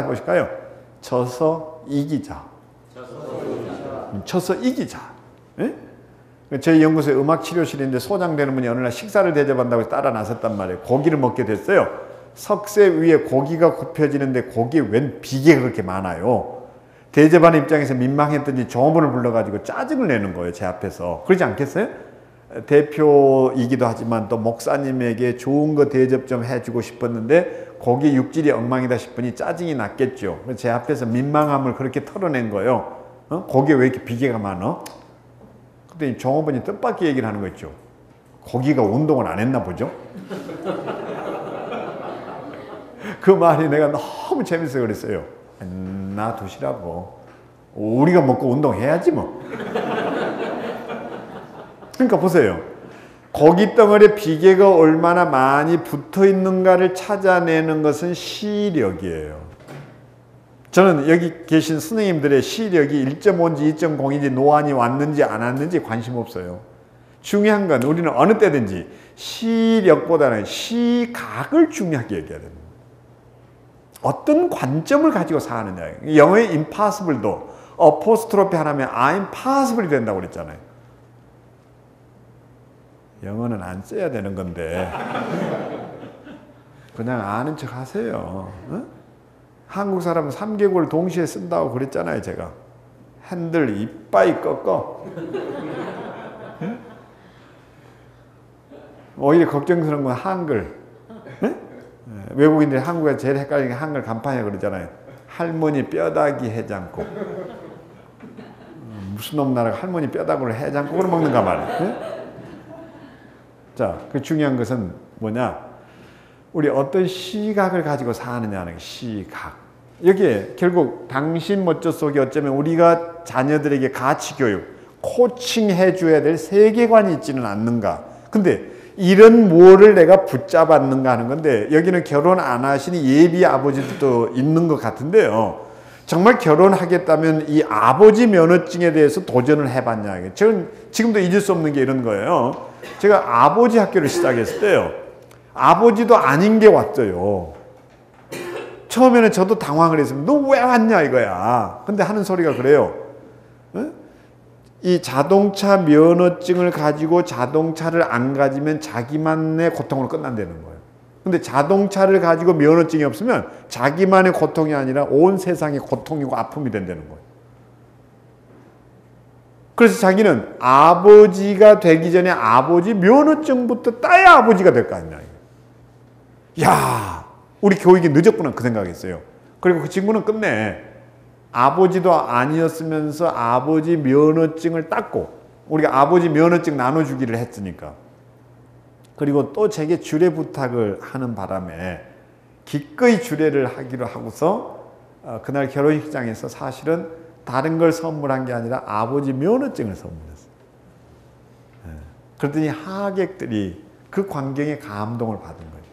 보실까요? 져서 이기자. 져서 이기자. 저희 연구소에 음악치료실인데 소장되는 분이 어느 날 식사를 대접한다고 해서 따라 나섰단 말이에요. 고기를 먹게 됐어요. 석쇠 위에 고기가 굽혀지는데 고기에 웬 비계가 그렇게 많아요. 대접하는 입장에서 민망했더니 종업원을 불러가지고 짜증을 내는 거예요. 제 앞에서. 그러지 않겠어요? 대표이기도 하지만 또 목사님에게 좋은 거 대접 좀 해주고 싶었는데 고기 육질이 엉망이다 싶으니 짜증이 났겠죠. 제 앞에서 민망함을 그렇게 털어낸 거예요. 고기에 왜 이렇게 비계가 많아? 그때 종업원이 뜻밖의 얘기를 하는 거 있죠. 고기가 운동을 안 했나 보죠. 그 말이 내가 너무 재밌어서 그랬어요. 놔두시라고. 우리가 먹고 운동해야지 뭐. 그러니까 보세요. 고기 덩어리에 비계가 얼마나 많이 붙어 있는가를 찾아내는 것은 시력이에요. 저는 여기 계신 선생님들의 시력이 1.5인지 2.0인지 노안이 왔는지 안 왔는지 관심 없어요. 중요한 건 우리는 어느 때든지 시력보다는 시각을 중요하게 얘기해야 됩니다. 어떤 관점을 가지고 사느냐. 영어의 impossible도 어포스트로피 하나면 I'm possible이 된다고 그랬잖아요. 영어는 안 써야 되는 건데 그냥 아는 척 하세요. 한국 사람은 3개국을 동시에 쓴다고 그랬잖아요. 제가 핸들 이빠이 꺾어. 오히려 걱정스러운 건 한글. 네? 외국인들이 한국에 제일 헷갈리는 게 한글 간판에 그러잖아요. 할머니 뼈다귀 해장국. 무슨 놈 나라가 할머니 뼈다귀를 해장국으로 먹는가 말이에요. 네? 자, 그 중요한 것은 뭐냐? 우리 어떤 시각을 가지고 사느냐는 시각. 여기에 결국 당신 멋져 속에 어쩌면 우리가 자녀들에게 가치 교육, 코칭해 줘야 될 세계관이 있지는 않는가. 근데 이런 뭐를 내가 붙잡았는가 하는 건데 여기는 결혼 안 하시는 예비 아버지들도 있는 것 같은데요. 정말 결혼하겠다면 이 아버지 면허증에 대해서 도전을 해봤냐. 저는 지금도 잊을 수 없는 게 이런 거예요. 제가 아버지 학교를 시작했을 때요. 아버지도 아닌 게 왔어요. 처음에는 저도 당황을 했습니다. 너 왜 왔냐 이거야. 근데 하는 소리가 그래요. 이 자동차 면허증을 가지고 자동차를 안 가지면 자기만의 고통으로 끝난다는 거예요. 근데 자동차를 가지고 면허증이 없으면 자기만의 고통이 아니라 온 세상의 고통이고 아픔이 된다는 거예요. 그래서 자기는 아버지가 되기 전에 아버지 면허증부터 따야 아버지가 될 거 아니냐. 야, 우리 교육이 늦었구나 그 생각했어요. 그리고 그 친구는 끝내 아버지도 아니었으면서 아버지 면허증을 땄고 우리가 아버지 면허증 나눠주기를 했으니까. 그리고 또 제게 주례 부탁을 하는 바람에 기꺼이 주례를 하기로 하고서 그날 결혼식장에서 사실은 다른 걸 선물한 게 아니라 아버지 면허증을 선물했어요. 그랬더니 하객들이 그 광경에 감동을 받은 거죠.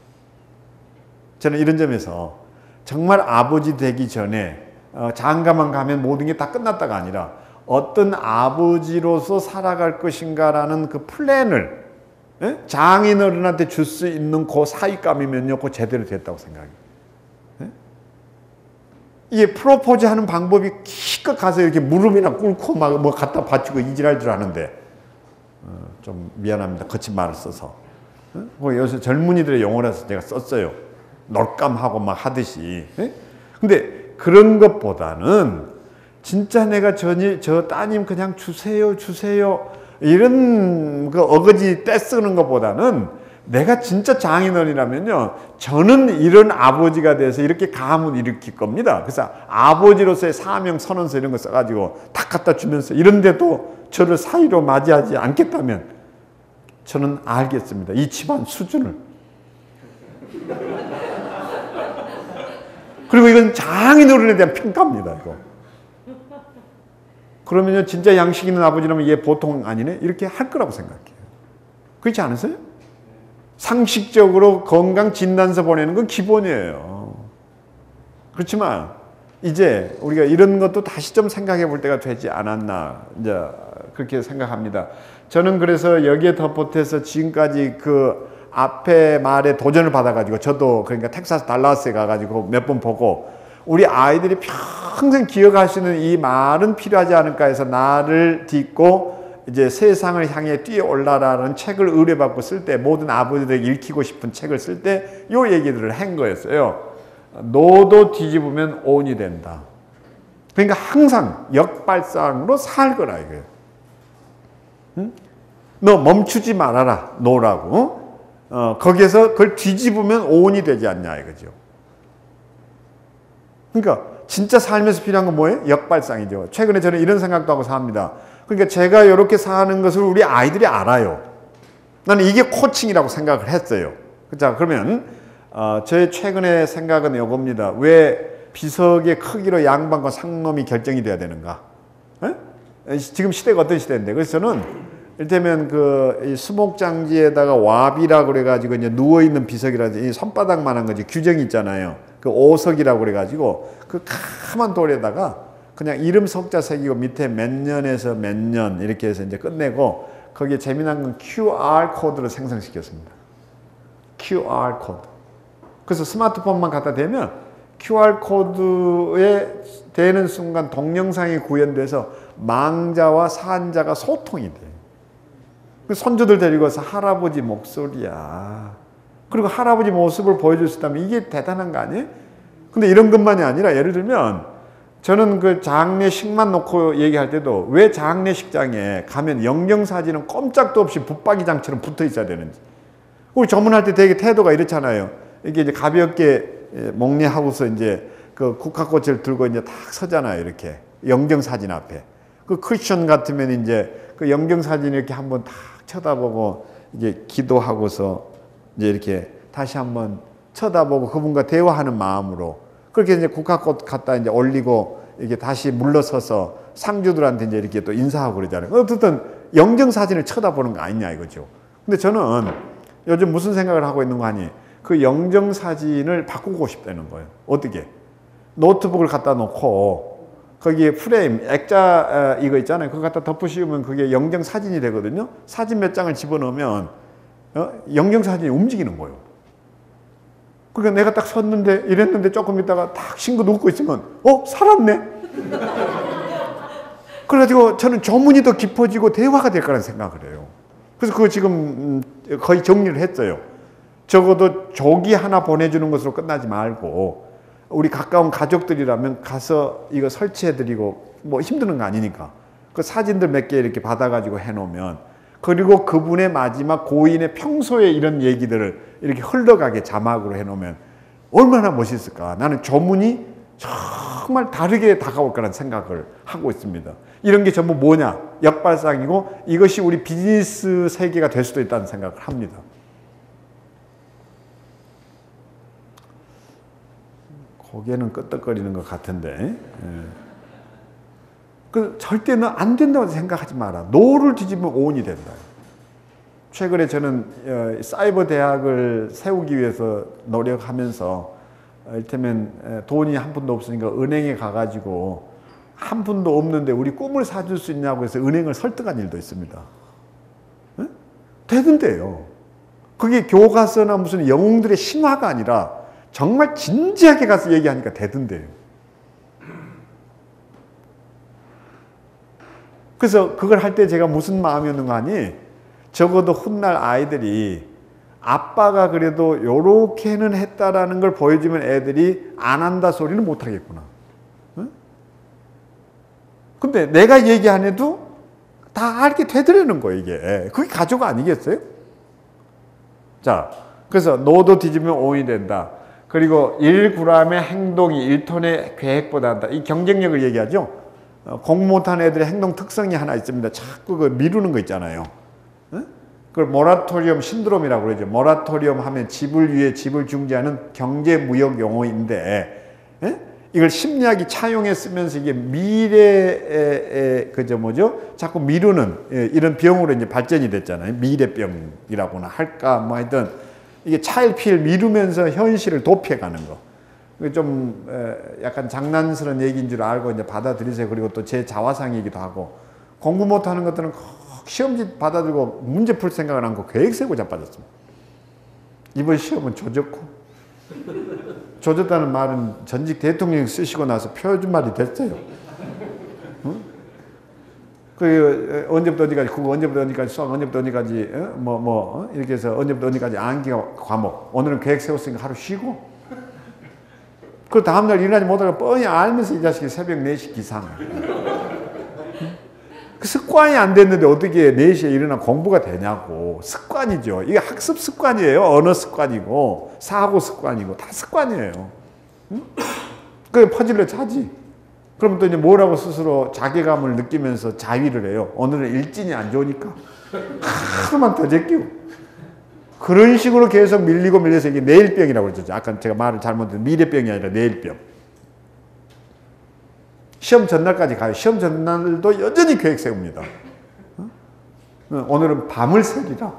저는 이런 점에서 정말 아버지 되기 전에 장가만 가면 모든 게 다 끝났다가 아니라 어떤 아버지로서 살아갈 것인가라는 그 플랜을 장인어른한테 줄 수 있는 그 사익감이면요, 그 제대로 됐다고 생각해요. 이게 프로포즈 하는 방법이 기껏 가서 이렇게 무릎이나 꿇고 막 뭐 갖다 바치고 이질할 줄 아는데, 좀 미안합니다. 거친 말을 써서. 요새 젊은이들의 용어라서 제가 썼어요. 놀감하고 막 하듯이. 근데 그런 것보다는 진짜 내가 저 따님 그냥 주세요 이런 그 어거지 떼쓰는 것보다는 내가 진짜 장인어른이라면요, 저는 이런 아버지가 돼서 이렇게 가문 일으킬 겁니다. 그래서 아버지로서의 사명 선언서 이런 거 써가지고 다 갖다 주면서 이런데도 저를 사이로 맞이하지 않겠다면 저는 알겠습니다. 이 집안 수준을. 그리고 이건 장인어른에 대한 평가입니다. 이거. 그러면요, 진짜 양식 있는 아버지라면 얘 보통 아니네? 이렇게 할 거라고 생각해요. 그렇지 않으세요? 상식적으로 건강 진단서 보내는 건 기본이에요. 그렇지만 이제 우리가 이런 것도 다시 좀 생각해 볼 때가 되지 않았나, 이제 그렇게 생각합니다. 저는 그래서 여기에 덧보태서 지금까지 그 앞에 말에 도전을 받아가지고 저도 그러니까 텍사스 달라스에 가가지고 몇 번 보고 우리 아이들이 평생 기억하시는 이 말은 필요하지 않을까 해서 나를 딛고 이제 세상을 향해 뛰어올라라는 책을 의뢰받고 쓸 때 모든 아버지들에게 읽히고 싶은 책을 쓸 때 요 얘기들을 한 거였어요. 노도 뒤집으면 온이 된다. 그러니까 항상 역발상으로 살 거라 이거예요. 응? 너 멈추지 말아라 노라고. 거기에서 그걸 뒤집으면 온이 되지 않냐 이거죠. 그러니까 진짜 삶에서 필요한 건 뭐예요? 역발상이죠. 최근에 저는 이런 생각도 하고 삽니다. 그러니까 제가 이렇게 사는 것을 우리 아이들이 알아요. 나는 이게 코칭이라고 생각을 했어요. 자, 그러면 저의 최근의 생각은 이겁니다. 왜 비석의 크기로 양반과 상놈이 결정이 돼야 되는가? 지금 시대가 어떤 시대인데? 그래서 저는 이를테면 그 수목장지에다가 와비라고 그래가지고 이제 누워있는 비석이라든지 손바닥만한 거지 규정이 있잖아요. 그 오석이라고 그래가지고 그 까만 돌에다가 그냥 이름 석자 새기고 밑에 몇 년에서 몇 년 이렇게 해서 이제 끝내고 거기에 재미난 건 QR 코드를 생성시켰습니다. QR 코드. 그래서 스마트폰만 갖다 대면 QR 코드에 대는 순간 동영상이 구현돼서 망자와 산자가 소통이 돼요. 손주들 데리고 와서 할아버지 목소리야. 그리고 할아버지 모습을 보여줄 수 있다면 이게 대단한 거 아니에요? 근데 이런 것만이 아니라 예를 들면 저는 그 장례식만 놓고 얘기할 때도 왜 장례식장에 가면 영정사진은 꼼짝도 없이 붙박이장처럼 붙어 있어야 되는지. 우리 전문할 때 되게 태도가 이렇잖아요. 이게 이제 가볍게 목례하고서 이제 그 국화꽃을 들고 이제 딱 서잖아요. 이렇게 영정사진 앞에. 그 크리스천 같으면 이제 그 영정사진 이렇게 한번 딱 쳐다보고 이제 기도하고서 이제 이렇게 다시 한번 쳐다보고 그분과 대화하는 마음으로 그렇게 이제 국화꽃 갖다 이제 올리고 이게 다시 물러서서 상주들한테 이제 이렇게 또 인사하고 그러잖아요. 어쨌든 영정사진을 쳐다보는 거 아니냐 이거죠. 근데 저는 요즘 무슨 생각을 하고 있는 거 아니? 그 영정사진을 바꾸고 싶다는 거예요. 어떻게? 노트북을 갖다 놓고 거기에 프레임, 액자 이거 있잖아요. 그거 갖다 덮으시면 그게 영정사진이 되거든요. 사진 몇 장을 집어넣으면 영정사진이 움직이는 거예요. 그러니까 내가 딱 섰는데 이랬는데 조금 있다가 탁 신고 눕고 있으면 살았네. 그래가지고 저는 조문이 더 깊어지고 대화가 될 거라는 생각을 해요. 그래서 그거 지금 거의 정리를 했어요. 적어도 조기 하나 보내주는 것으로 끝나지 말고 우리 가까운 가족들이라면 가서 이거 설치해드리고 뭐 힘드는 거 아니니까 그 사진들 몇 개 이렇게 받아가지고 해놓으면 그리고 그분의 마지막 고인의 평소에 이런 얘기들을 이렇게 흘러가게 자막으로 해놓으면 얼마나 멋있을까. 나는 조문이 정말 다르게 다가올 거라는 생각을 하고 있습니다. 이런 게 전부 뭐냐? 역발상이고 이것이 우리 비즈니스 세계가 될 수도 있다는 생각을 합니다. 고개는 끄덕거리는 것 같은데 절대 너 안 된다고 생각하지 마라. 노를 뒤집으면 오온이 된다. 최근에 저는 사이버 대학을 세우기 위해서 노력하면서 이를테면 돈이 한 푼도 없으니까 은행에 가가지고 한 푼도 없는데 우리 꿈을 사줄 수 있냐고 해서 은행을 설득한 일도 있습니다. 되던데요. 그게 교과서나 무슨 영웅들의 신화가 아니라 정말 진지하게 가서 얘기하니까 되던데요. 그래서 그걸 할 때 제가 무슨 마음이었는가 하니 적어도 훗날 아이들이 아빠가 그래도 요렇게는 했다라는 걸 보여주면 애들이 안 한다 소리는 못 하겠구나. 근데 내가 얘기 안 해도 다 알게 되더라는 거예요, 이게. 그게 가족 아니겠어요? 자, 그래서 노도 뒤집으면 오이 된다. 그리고 1g의 행동이 1톤의 계획보다 한다. 이 경쟁력을 얘기하죠. 공부 못하는 애들의 행동 특성이 하나 있습니다. 자꾸 그 미루는 거 있잖아요. 그걸 모라토리엄 신드롬이라고 그러죠. 모라토리엄 하면 지불 위에 지불 중지하는 경제무역 용어인데 이걸 심리학이 차용해 쓰면서 이게 미래의 그저 뭐죠? 자꾸 미루는 이런 병으로 이제 발전이 됐잖아요. 미래병이라고나 할까 뭐 하여튼 이게 차일피일 미루면서 현실을 도피해가는 거. 좀 약간 장난스러운 얘기인 줄 알고 이제 받아들이세요. 그리고 또 제 자화상이기도 하고 공부 못하는 것들은 시험지 받아들고 문제 풀 생각을 안 하고 계획 세고 자빠졌습니다. 이번 시험은 조졌고 조졌다는 말은 전직 대통령이 쓰시고 나서 표준말이 됐어요. 응? 그 언제부터 어디까지 국어, 언제부터 어디까지 수학, 언제부터 어디까지 이렇게 해서 언제부터 어디까지 암기 과목. 오늘은 계획 세웠으니까 하루 쉬고. 그 다음날 일어나지 못하고 뻔히 알면서 이 자식이 새벽 4시 기상. 그 습관이 안 됐는데 어떻게 4시에 일어나 공부가 되냐고. 습관이죠. 이게 학습 습관이에요. 언어 습관이고 사고 습관이고 다 습관이에요. 응? 그게 퍼질러 자지. 그러면 또 이제 뭐라고 스스로 자괴감을 느끼면서 자위를 해요. 오늘은 일진이 안 좋으니까 하루만 더 제끼고. 그런 식으로 계속 밀리고 밀려서 이게 내일병이라고 그러죠. 아까 제가 말을 잘못했는데 미래병이 아니라 내일병. 시험 전날까지 가요. 시험 전날도 여전히 계획 세웁니다. 오늘은 밤을 새기라.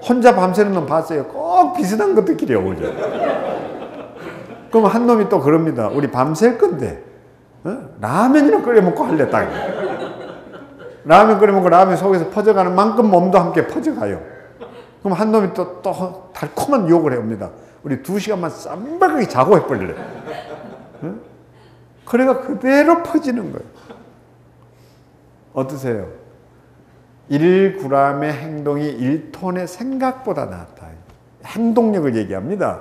혼자 밤새는 놈 봤어요. 꼭 비슷한 것들끼리 오죠. 그럼 한 놈이 또 그럽니다. 우리 밤샐 건데 라면이나 끓여 먹고 할래 딱. 라면 끓여 먹고 라면 속에서 퍼져가는 만큼 몸도 함께 퍼져가요. 그럼 한 놈이 또 달콤한 욕을 해옵니다. 우리 2시간만 쌈박하게 자고 해버릴래. 그래가 그대로 퍼지는 거예요. 어떠세요? 1g의 행동이 1톤의 생각보다 낫다. 행동력을 얘기합니다.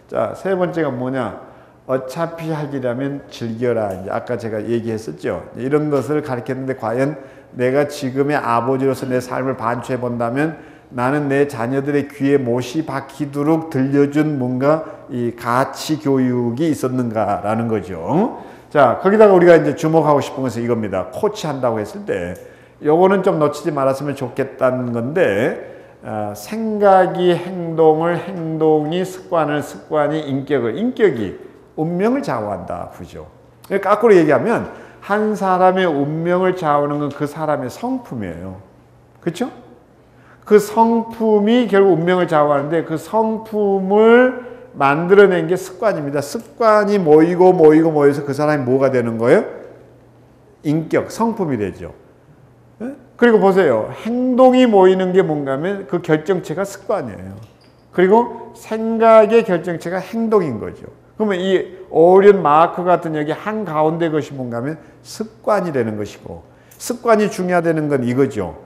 자, 세 번째가 뭐냐? 어차피 하기라면 즐겨라. 이제 아까 제가 얘기했었죠. 이런 것을 가르쳤는데 과연 내가 지금의 아버지로서 내 삶을 반추해 본다면 나는 내 자녀들의 귀에 못이 박히도록 들려준 뭔가 이 가치 교육이 있었는가라는 거죠. 자, 거기다가 우리가 이제 주목하고 싶은 것은 이겁니다. 코치한다고 했을 때 요거는 좀 놓치지 말았으면 좋겠다는 건데, 생각이 행동을, 행동이 습관을, 습관이 인격을, 인격이 운명을 좌우한다. 그죠? 거꾸로 얘기하면 한 사람의 운명을 좌우하는 건 그 사람의 성품이에요. 그렇죠? 그 성품이 결국 운명을 좌우하는데 그 성품을 만들어낸 게 습관입니다. 습관이 모여서 그 사람이 뭐가 되는 거예요? 인격, 성품이 되죠. 그리고 보세요. 행동이 모이는 게 뭔가 하면 그 결정체가 습관이에요. 그리고 생각의 결정체가 행동인 거죠. 그러면 이 오리온 마크 같은 여기 한가운데 것이 뭔가 하면 습관이 되는 것이고, 습관이 중요하다는 건 이거죠.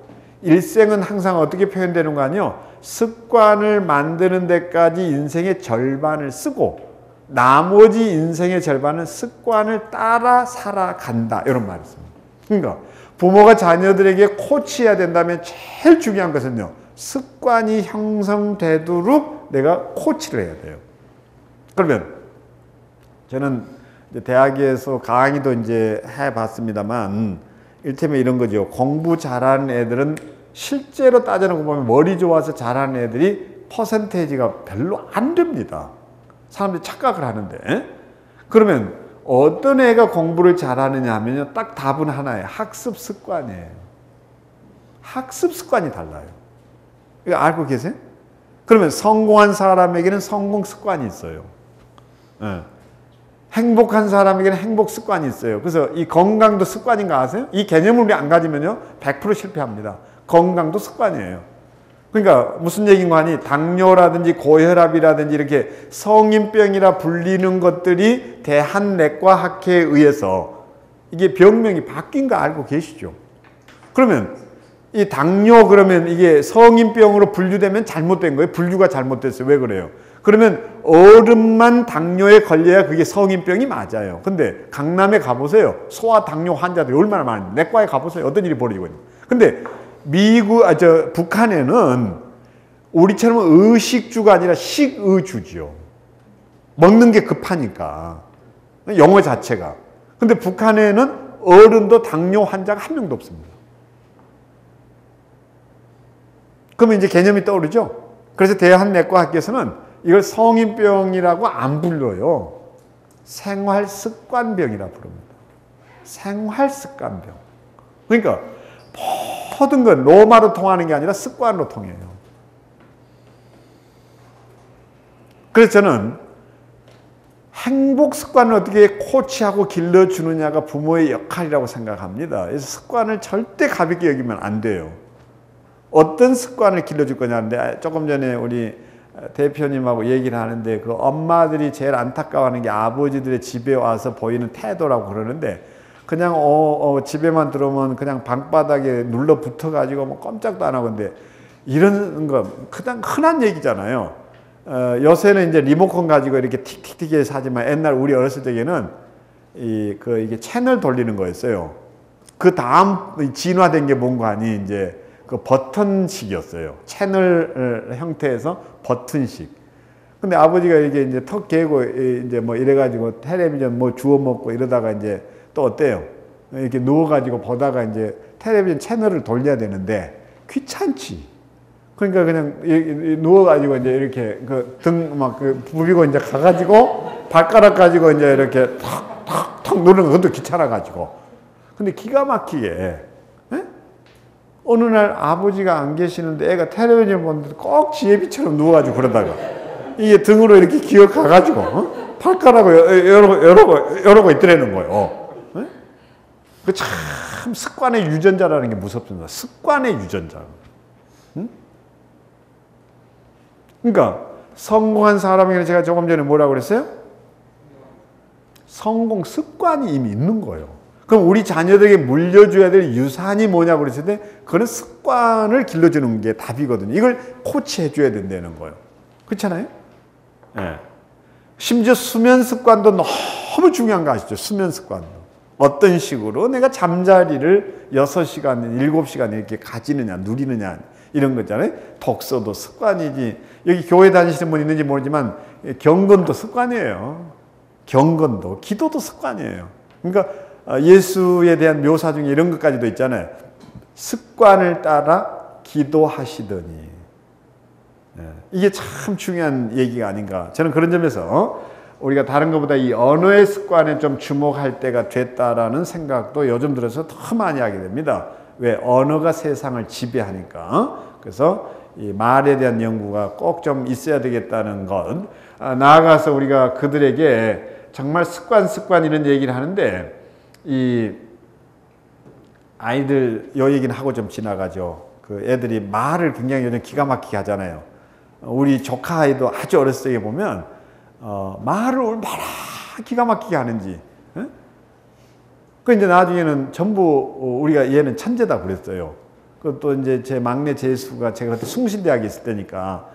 일생은 항상 어떻게 표현되는 거 아니요? 습관을 만드는 데까지 인생의 절반을 쓰고 나머지 인생의 절반은 습관을 따라 살아간다. 이런 말이 있습니다. 그러니까 부모가 자녀들에게 코치해야 된다면 제일 중요한 것은요, 습관이 형성되도록 내가 코치를 해야 돼요. 그러면 저는 이제 대학에서 강의도 이제 해봤습니다만, 이를테면 이런 거죠. 공부 잘하는 애들은 실제로 따져놓고 보면 머리 좋아서 잘하는 애들이 퍼센테이지가 별로 안 됩니다. 사람들이 착각을 하는데. 그러면 어떤 애가 공부를 잘하느냐 하면요, 딱 답은 하나예요. 학습 습관이에요. 학습 습관이 달라요. 이거 알고 계세요? 그러면 성공한 사람에게는 성공 습관이 있어요. 행복한 사람에게는 행복 습관이 있어요. 그래서 이 건강도 습관인가 아세요? 이 개념을 우리 안 가지면요 100% 실패합니다. 건강도 습관이에요. 그러니까 무슨 얘기인가 하니, 당뇨라든지 고혈압이라든지 이렇게 성인병이라 불리는 것들이 대한내과학회에 의해서 이게 병명이 바뀐 거 알고 계시죠? 그러면 이 당뇨, 그러면 이게 성인병으로 분류되면 잘못된 거예요? 분류가 잘못됐어요. 왜 그래요? 그러면 어른만 당뇨에 걸려야 그게 성인병이 맞아요. 근데 강남에 가보세요. 소아당뇨 환자들이 얼마나 많은데. 내과에 가보세요. 어떤 일이 벌어지고 있는지. 근데 북한에는 우리처럼 의식주가 아니라 식의주지요. 먹는 게 급하니까. 영어 자체가. 근데 북한에는 어른도 당뇨 환자가 한 명도 없습니다. 그러면 이제 개념이 떠오르죠? 그래서 대한내과학에서는 이걸 성인병이라고 안 불러요. 생활습관병이라고 부릅니다. 생활습관병. 그러니까 모든 건 로마로 통하는 게 아니라 습관으로 통해요. 그래서 저는 행복 습관을 어떻게 코치하고 길러주느냐가 부모의 역할이라고 생각합니다. 그래서 습관을 절대 가볍게 여기면 안 돼요. 어떤 습관을 길러줄 거냐는데, 조금 전에 우리 대표님하고 얘기를 하는데, 그 엄마들이 제일 안타까워하는 게 아버지들의 집에 와서 보이는 태도라고 그러는데, 그냥 집에만 들어오면 그냥 방바닥에 눌러 붙어가지고 뭐 꼼짝도 안 하고, 근데 이런 거 그냥 흔한 얘기잖아요. 요새는 이제 리모컨 가지고 이렇게 틱틱틱해서 하지만, 옛날 우리 어렸을 때에는 이게 채널 돌리는 거였어요. 그 다음 진화된 게 뭔가 하니 이제 그 버튼식이었어요. 채널 형태에서 버튼식. 근데 아버지가 이게 이제 턱 개고 이제 뭐 이래가지고 텔레비전 뭐 주워 먹고 이러다가 이제 또 어때요? 이렇게 누워가지고 보다가 이제 텔레비전 채널을 돌려야 되는데 귀찮지. 그러니까 그냥 누워가지고 이제 이렇게 그 등 막 그 부비고 이제 가가지고 발가락 가지고 이제 이렇게 탁탁탁 누르는 것도 귀찮아가지고. 근데 기가 막히게 어느 날 아버지가 안 계시는데 애가 텔레비전 보는데 꼭 지혜비처럼 누워가지고 그러다가 이게 등으로 이렇게 기어가가지고 발가락을 여러 있더라는 거예요. 그 참 습관의 유전자라는 게 무섭습니다. 습관의 유전자. 그러니까 성공한 사람에게는 제가 조금 전에 뭐라고 그랬어요? 성공 습관이 이미 있는 거예요. 그럼 우리 자녀들에게 물려줘야 될 유산이 뭐냐고 그랬을 때, 그런 습관을 길러주는 게 답이거든요. 이걸 코치해 줘야 된다는 거예요. 그렇잖아요? 네. 심지어 수면 습관도 너무 중요한 거 아시죠? 수면 습관도. 어떤 식으로 내가 잠자리를 6시간, 7시간 이렇게 가지느냐, 누리느냐. 이런 거잖아요. 독서도 습관이지. 여기 교회 다니시는 분 있는지 모르지만 경건도 습관이에요. 경건도, 기도도 습관이에요. 그러니까 예수에 대한 묘사 중에 이런 것까지도 있잖아요. 습관을 따라 기도하시더니. 이게 참 중요한 얘기가 아닌가. 저는 그런 점에서 우리가 다른 것보다 이 언어의 습관에 좀 주목할 때가 됐다라는 생각도 요즘 들어서 더 많이 하게 됩니다. 왜? 언어가 세상을 지배하니까. 그래서 이 말에 대한 연구가 꼭 좀 있어야 되겠다는 것. 나아가서 우리가 그들에게 정말 습관 이런 얘기를 하는데, 이 아이들 요 얘기는 하고 좀 지나가죠. 그 애들이 말을 굉장히 요즘 기가 막히게 하잖아요. 우리 조카 아이도 아주 어렸을 때 보면 말을 얼마나 기가 막히게 하는지. 그 이제 나중에는 전부 우리가 얘는 천재다 그랬어요. 그또 이제 제 막내 재수가 제가 그때 숭실대학에 있을 때니까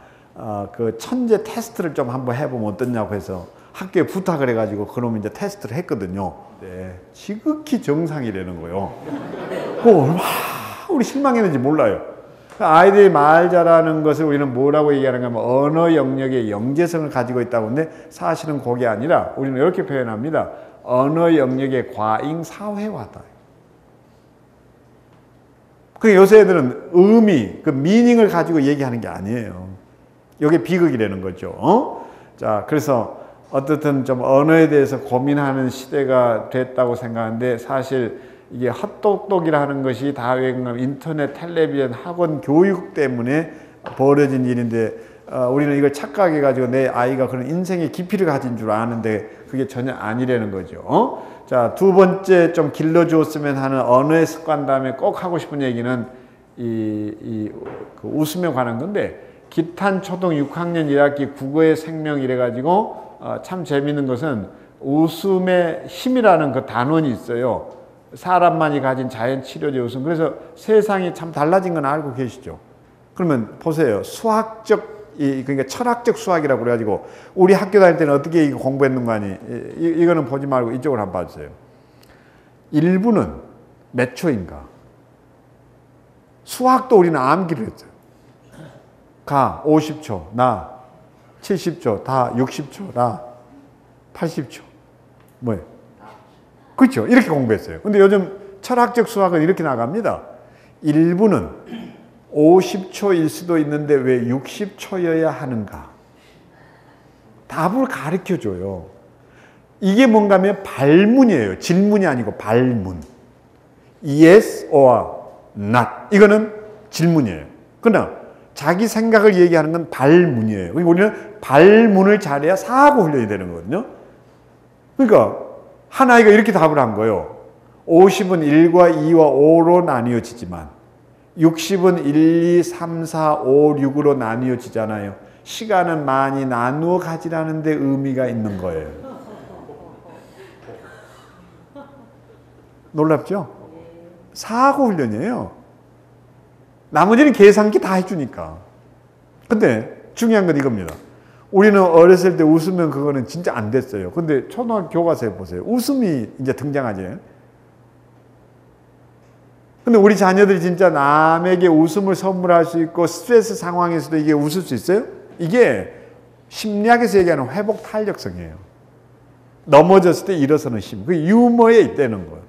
그 천재 테스트를 좀 한번 해보면 어떠냐고 해서 학교에 부탁을 해가지고 그러면 이제 테스트를 했거든요. 네, 지극히 정상이라는 거예요. 그 얼마나 우리 실망했는지 몰라요. 아이들이 말 잘하는 것을 우리는 뭐라고 얘기하는가 하면 언어 영역의 영재성을 가지고 있다고 하는데, 사실은 그게 아니라 우리는 이렇게 표현합니다. 언어 영역의 과잉 사회화다. 그 요새 애들은 의미, 그 미닝을 가지고 얘기하는 게 아니에요. 이게 비극이라는 거죠. 자, 그래서 어떻든 좀 언어에 대해서 고민하는 시대가 됐다고 생각하는데, 사실 이게 헛똑똑이라는 것이 다 인터넷, 텔레비전, 학원, 교육 때문에 벌어진 일인데, 우리는 이걸 착각해가지고 내 아이가 그런 인생의 깊이를 가진 줄 아는데 그게 전혀 아니라는 거죠. 자, 두 번째 좀 길러주었으면 하는 언어의 습관 다음에 꼭 하고 싶은 얘기는 그 웃음에 관한 건데, 기탄 초등 6학년 1학기 국어의 생명 이래가지고 참 재밌는 것은 웃음의 힘이라는 그 단원이 있어요. 사람만이 가진 자연 치료제 웃음. 그래서 세상이 참 달라진 건 알고 계시죠? 그러면 보세요. 수학적, 그러니까 철학적 수학이라고 그래가지고 우리 학교 다닐 때는 어떻게 이거 공부했는가 하니, 이거는 보지 말고 이쪽으로 한번 봐주세요. 1분은 몇 초인가? 수학도 우리는 암기를 했어요. 가 50초, 나 70초, 다 60초, 나 80초. 뭐예요? 그렇죠. 이렇게 공부했어요. 근데 요즘 철학적 수학은 이렇게 나갑니다. 1분은 50초일 수도 있는데 왜 60초여야 하는가? 답을 가르쳐 줘요. 이게 뭔가 하면 발문이에요. 질문이 아니고 발문. Yes or not. 이거는 질문이에요. 그러나 자기 생각을 얘기하는 건 발문이에요. 그러니까 우리는 발문을 잘해야 사고 훈련이 되는 거거든요. 그러니까 한 아이가 이렇게 답을 한 거예요. 50은 1과 2와 5로 나뉘어지지만 60은 1, 2, 3, 4, 5, 6으로 나뉘어지잖아요. 시간은 많이 나누어 가지라는 데 의미가 있는 거예요. 놀랍죠? 사고 훈련이에요. 나머지는 계산기 다 해주니까. 근데 중요한 건 이겁니다. 우리는 어렸을 때 웃으면 그거는 진짜 안 됐어요. 근데 초등학교 교과서에 보세요. 웃음이 이제 등장하죠. 근데 우리 자녀들이 진짜 남에게 웃음을 선물할 수 있고 스트레스 상황에서도 이게 웃을 수 있어요? 이게 심리학에서 얘기하는 회복 탄력성이에요. 넘어졌을 때 일어서는 힘. 그 유머에 있다는 거예요.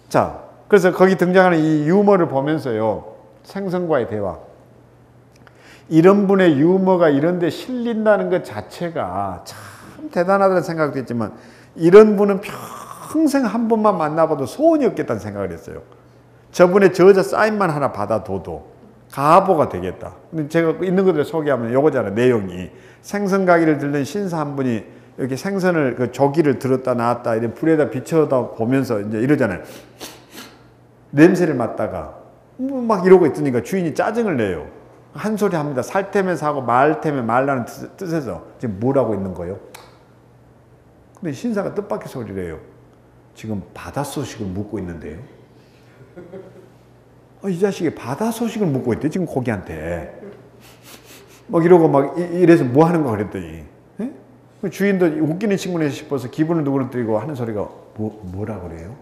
자, 그래서 거기 등장하는 이 유머를 보면서요. 생선과의 대화. 이런 분의 유머가 이런 데 실린다는 것 자체가 참 대단하다는 생각도 했지만, 이런 분은 평생 한 번만 만나봐도 소원이 없겠다는 생각을 했어요. 저분의 저자 사인만 하나 받아둬도 가보가 되겠다. 근데 제가 있는 것들을 소개하면 요거잖아요. 내용이. 생선 가게를 들던 신사 한 분이 이렇게 생선을 그 조기를 들었다 놨다 이렇게 불에다 비춰다 보면서 이제 이러잖아요. 냄새를 맡다가 막 이러고 있으니까 주인이 짜증을 내요. 한 소리 합니다. 살 테면 사고 말 테면 말라는 뜻에서 지금 뭘 하고 있는 거예요? 근데 신사가 뜻밖의 소리를 해요. 지금 바다 소식을 묻고 있는데요. 이 자식이 바다 소식을 묻고 있대 지금 고기한테. 막 이러고 막 이래서 뭐 하는 거 그랬더니 주인도 웃기는 친구네 싶어서 기분을 누그러뜨리고 하는 소리가 뭐라 그래요?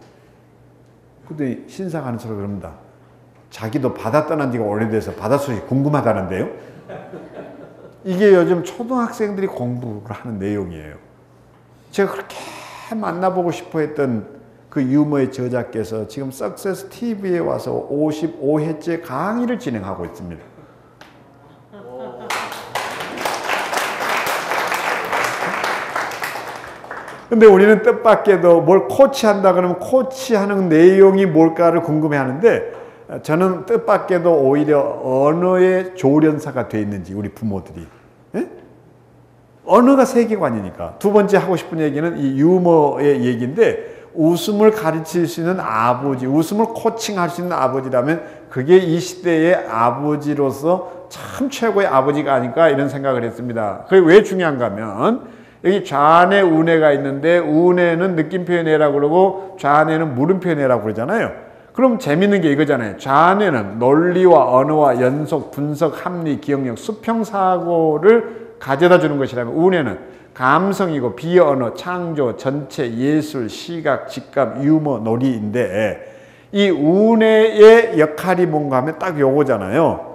근데 신사가 하는 소리가 그럽니다. 자기도 바다 떠난 지가 오래돼서 바다 소식이 궁금하다는데요. 이게 요즘 초등학생들이 공부를 하는 내용이에요. 제가 그렇게 만나보고 싶어 했던 그 유머의 저자께서 지금 석세스 TV에 와서 55회째 강의를 진행하고 있습니다. 근데 우리는 뜻밖에도 뭘 코치한다 그러면 코치하는 내용이 뭘까를 궁금해하는데 저는 뜻밖에도 오히려 언어의 조련사가 돼 있는지 우리 부모들이 언어가 세계관이니까. 두 번째 하고 싶은 얘기는 이 유머의 얘기인데 웃음을 가르칠 수 있는 아버지, 웃음을 코칭할 수 있는 아버지라면 그게 이 시대의 아버지로서 참 최고의 아버지가 아닐까 이런 생각을 했습니다. 그게 왜 중요한가 하면 여기 좌뇌, 우뇌가 있는데 우뇌는 느낌표의 뇌라고 그러고 좌뇌는 물음표의 뇌라고 그러잖아요. 그럼 재밌는 게 이거잖아요. 좌뇌는 논리와 언어와 연속, 분석, 합리, 기억력, 수평사고를 가져다 주는 것이라면 우뇌는 감성이고 비언어, 창조, 전체, 예술, 시각, 직감, 유머, 놀이인데 이 우뇌의 역할이 뭔가 하면 딱 요거잖아요.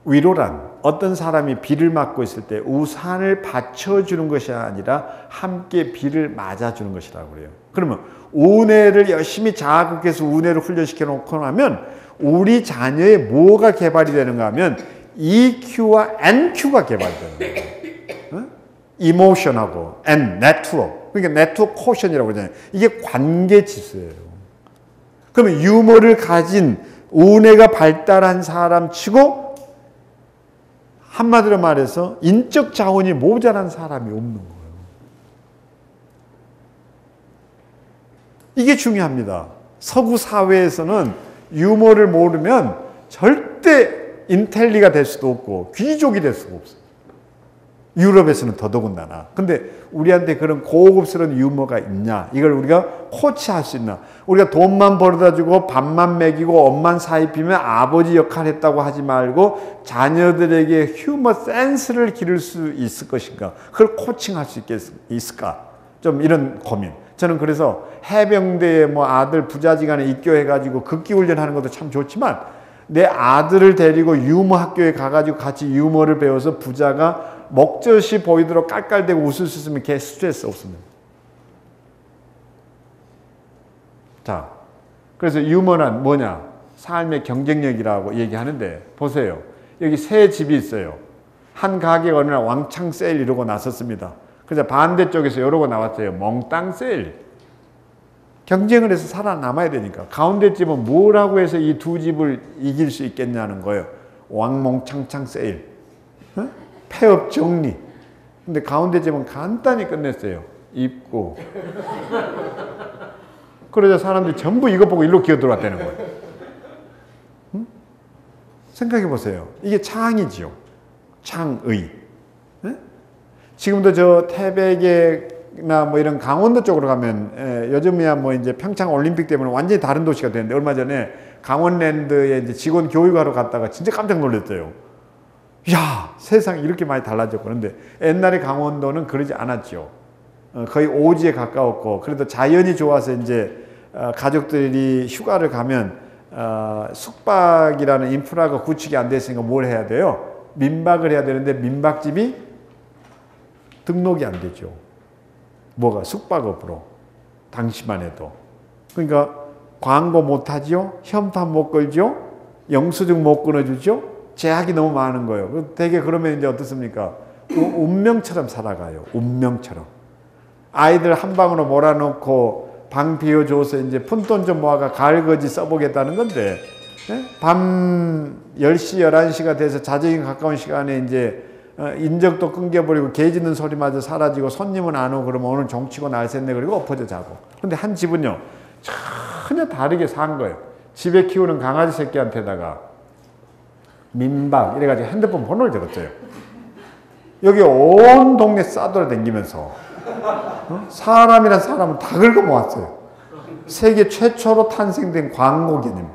위로란 어떤 사람이 비를 맞고 있을 때 우산을 받쳐주는 것이 아니라 함께 비를 맞아주는 것이라고 그래요. 그러면 우뇌를 열심히 자극해서 우뇌를 훈련시켜 놓고 나면 우리 자녀의 뭐가 개발이 되는가 하면 EQ와 NQ가 개발되는 거예요. 이모션하고 N, 네트워크. 그러니까 네트워크 코션이라고 그러잖아요. 이게 관계 지수예요. 그러면 유머를 가진 우뇌가 발달한 사람 치고 한마디로 말해서 인적 자원이 모자란 사람이 없는 거예요. 이게 중요합니다. 서구 사회에서는 유머를 모르면 절대 인텔리가 될 수도 없고 귀족이 될 수가 없어요. 유럽에서는 더더군다나. 근데 우리한테 그런 고급스러운 유머가 있냐? 이걸 우리가 코치할 수 있나? 우리가 돈만 벌어다 주고 밥만 먹이고 옷만 사입히면 아버지 역할 했다고 하지 말고 자녀들에게 휴머 센스를 기를 수 있을 것인가? 그걸 코칭할 수 있을까? 좀 이런 고민. 저는 그래서 해병대에 뭐 아들 부자지간에 입교해가지고 극기 훈련하는 것도 참 좋지만 내 아들을 데리고 유머 학교에 가가지고 같이 유머를 배워서 부자가 먹젓이 보이도록 깔깔대고 웃을 수 있으면 걔 스트레스 없습니다. 자, 그래서 유머란 뭐냐? 삶의 경쟁력이라고 얘기하는데 보세요. 여기 세 집이 있어요. 한 가게가 어느 날 왕창 세일 이러고 나섰습니다. 그래서 반대쪽에서 이러고 나왔어요. 몽땅 세일. 경쟁을 해서 살아남아야 되니까. 가운데 집은 뭐라고 해서 이 두 집을 이길 수 있겠냐는 거예요. 왕몽창창 세일. 폐업 정리. 근데 가운데 집은 간단히 끝냈어요. 입고. 그러자 사람들이 전부 이거 보고 일로 기어들어왔다는 거예요. 생각해 보세요. 이게 창이지요. 창의. 지금도 저 태백이나 뭐 이런 강원도 쪽으로 가면 요즘이야 뭐 이제 평창 올림픽 때문에 완전히 다른 도시가 되는데 얼마 전에 강원랜드에 이제 직원 교육하러 갔다가 진짜 깜짝 놀랐어요. 야, 세상이 이렇게 많이 달라졌고. 그런데 옛날에 강원도는 그러지 않았죠. 거의 오지에 가까웠고, 그래도 자연이 좋아서 이제 가족들이 휴가를 가면 숙박이라는 인프라가 구축이 안 됐으니까 뭘 해야 돼요? 민박을 해야 되는데 민박집이 등록이 안 되죠. 뭐가? 숙박업으로. 당시만 해도. 그러니까 광고 못 하죠. 현판 못 걸죠. 영수증 못 끊어주죠. 제약이 너무 많은 거예요. 되게 그러면 이제 어떻습니까? 운명처럼 살아가요. 운명처럼. 아이들 한 방으로 몰아놓고 방 비워줘서 이제 푼돈 좀 모아가 가을거지 써보겠다는 건데, 밤 10시, 11시가 돼서 자정이 가까운 시간에 이제 인적도 끊겨버리고 개 짖는 소리마저 사라지고 손님은 안 오고 그러면 오늘 종치고 날 샜네 그리고 엎어져 자고. 근데 한 집은요 전혀 다르게 산 거예요. 집에 키우는 강아지 새끼한테다가 민박 이래가지고 핸드폰 번호를 적었어요. 여기 온 동네 싸돌아다니면서 사람이란 사람은 다 긁어 모았어요. 세계 최초로 탄생된 광고 개념.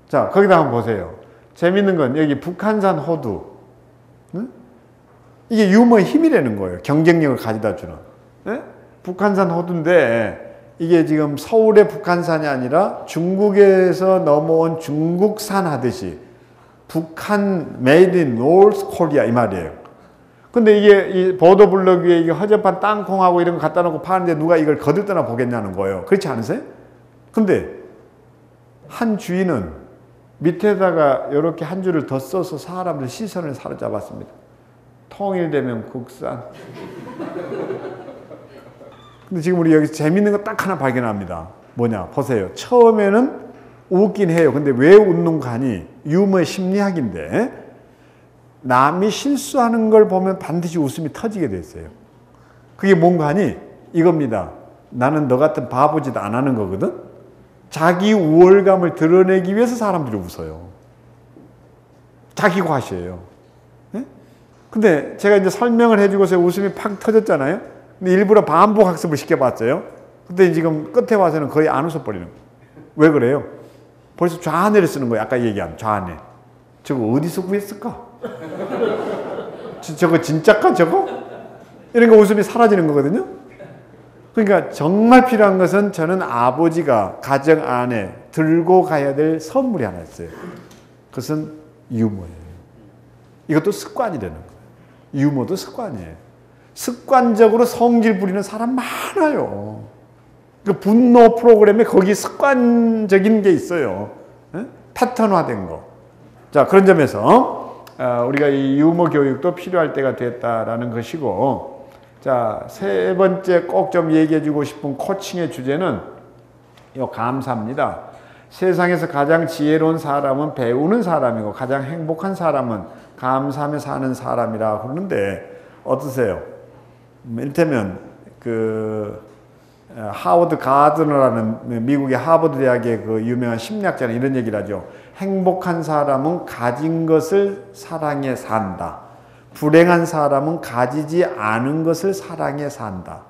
자, 거기다 한번 보세요. 재밌는 건 여기 북한산 호두. 이게 유머의 힘이라는 거예요. 경쟁력을 가져다 주는. 북한산 호두인데 이게 지금 서울의 북한산이 아니라 중국에서 넘어온 중국산 하듯이 북한 메이드 인 노스 코리아 이 말이에요. 근데 이게 이 보도블럭 위에 이게 허접한 땅콩하고 이런 거 갖다 놓고 파는데 누가 이걸 거들떠나 보겠냐는 거예요. 그렇지 않으세요? 근데 한 주인은 밑에다가 이렇게 한 줄을 더 써서 사람들 시선을 사로잡았습니다. 통일되면 국산. 근데 지금 우리 여기서 재밌는 거 딱 하나 발견합니다. 뭐냐? 보세요. 처음에는 웃긴 해요. 근데 왜 웃는 거 하니? 유머의 심리학인데 남이 실수하는 걸 보면 반드시 웃음이 터지게 됐어요. 그게 뭔가 하니? 이겁니다. 나는 너 같은 바보짓 안 하는 거거든? 자기 우월감을 드러내기 위해서 사람들이 웃어요. 자기 과시예요. 네? 근데 제가 이제 설명을 해주고서 웃음이 팍 터졌잖아요. 근데 일부러 반복 학습을 시켜봤어요. 근데 지금 끝에 와서는 거의 안 웃어버리는 거예요. 왜 그래요? 벌써 좌뇌를 쓰는 거예요. 아까 얘기한 좌뇌. 저거 어디서 구했을까? 저거 진짜까 저거? 이런 거 웃음이 사라지는 거거든요. 그러니까 정말 필요한 것은 저는 아버지가 가정 안에 들고 가야 될 선물이 하나 있어요. 그것은 유머예요. 이것도 습관이라는 거예요. 유머도 습관이에요. 습관적으로 성질 부리는 사람 많아요. 그 분노 프로그램에 거기 습관적인 게 있어요. 네? 패턴화된 거. 자, 그런 점에서 우리가 이 유머 교육도 필요할 때가 됐다라는 것이고, 자, 세 번째 꼭 좀 얘기해 주고 싶은 코칭의 주제는 이 감사입니다. 세상에서 가장 지혜로운 사람은 배우는 사람이고 가장 행복한 사람은 감사하며 사는 사람이라 그러는데 어떠세요? 이를테면 하워드 가드너라는 미국의 하버드 대학의 그 유명한 심리학자는 이런 얘기를 하죠. 행복한 사람은 가진 것을 사랑해 산다. 불행한 사람은 가지지 않은 것을 사랑해 산다.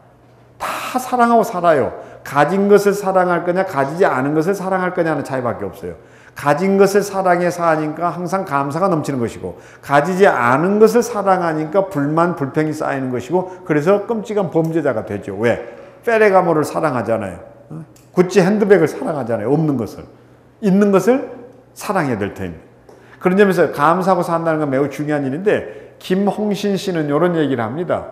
다 사랑하고 살아요. 가진 것을 사랑할 거냐 가지지 않은 것을 사랑할 거냐는 차이밖에 없어요. 가진 것을 사랑해 사니까 항상 감사가 넘치는 것이고 가지지 않은 것을 사랑하니까 불만 불평이 쌓이는 것이고 그래서 끔찍한 범죄자가 되죠. 왜? 페레가모를 사랑하잖아요. 구찌 핸드백을 사랑하잖아요. 없는 것을. 있는 것을 사랑해야 될 테니. 그런 점에서 감사하고 산다는 건 매우 중요한 일인데 김홍신 씨는 이런 얘기를 합니다.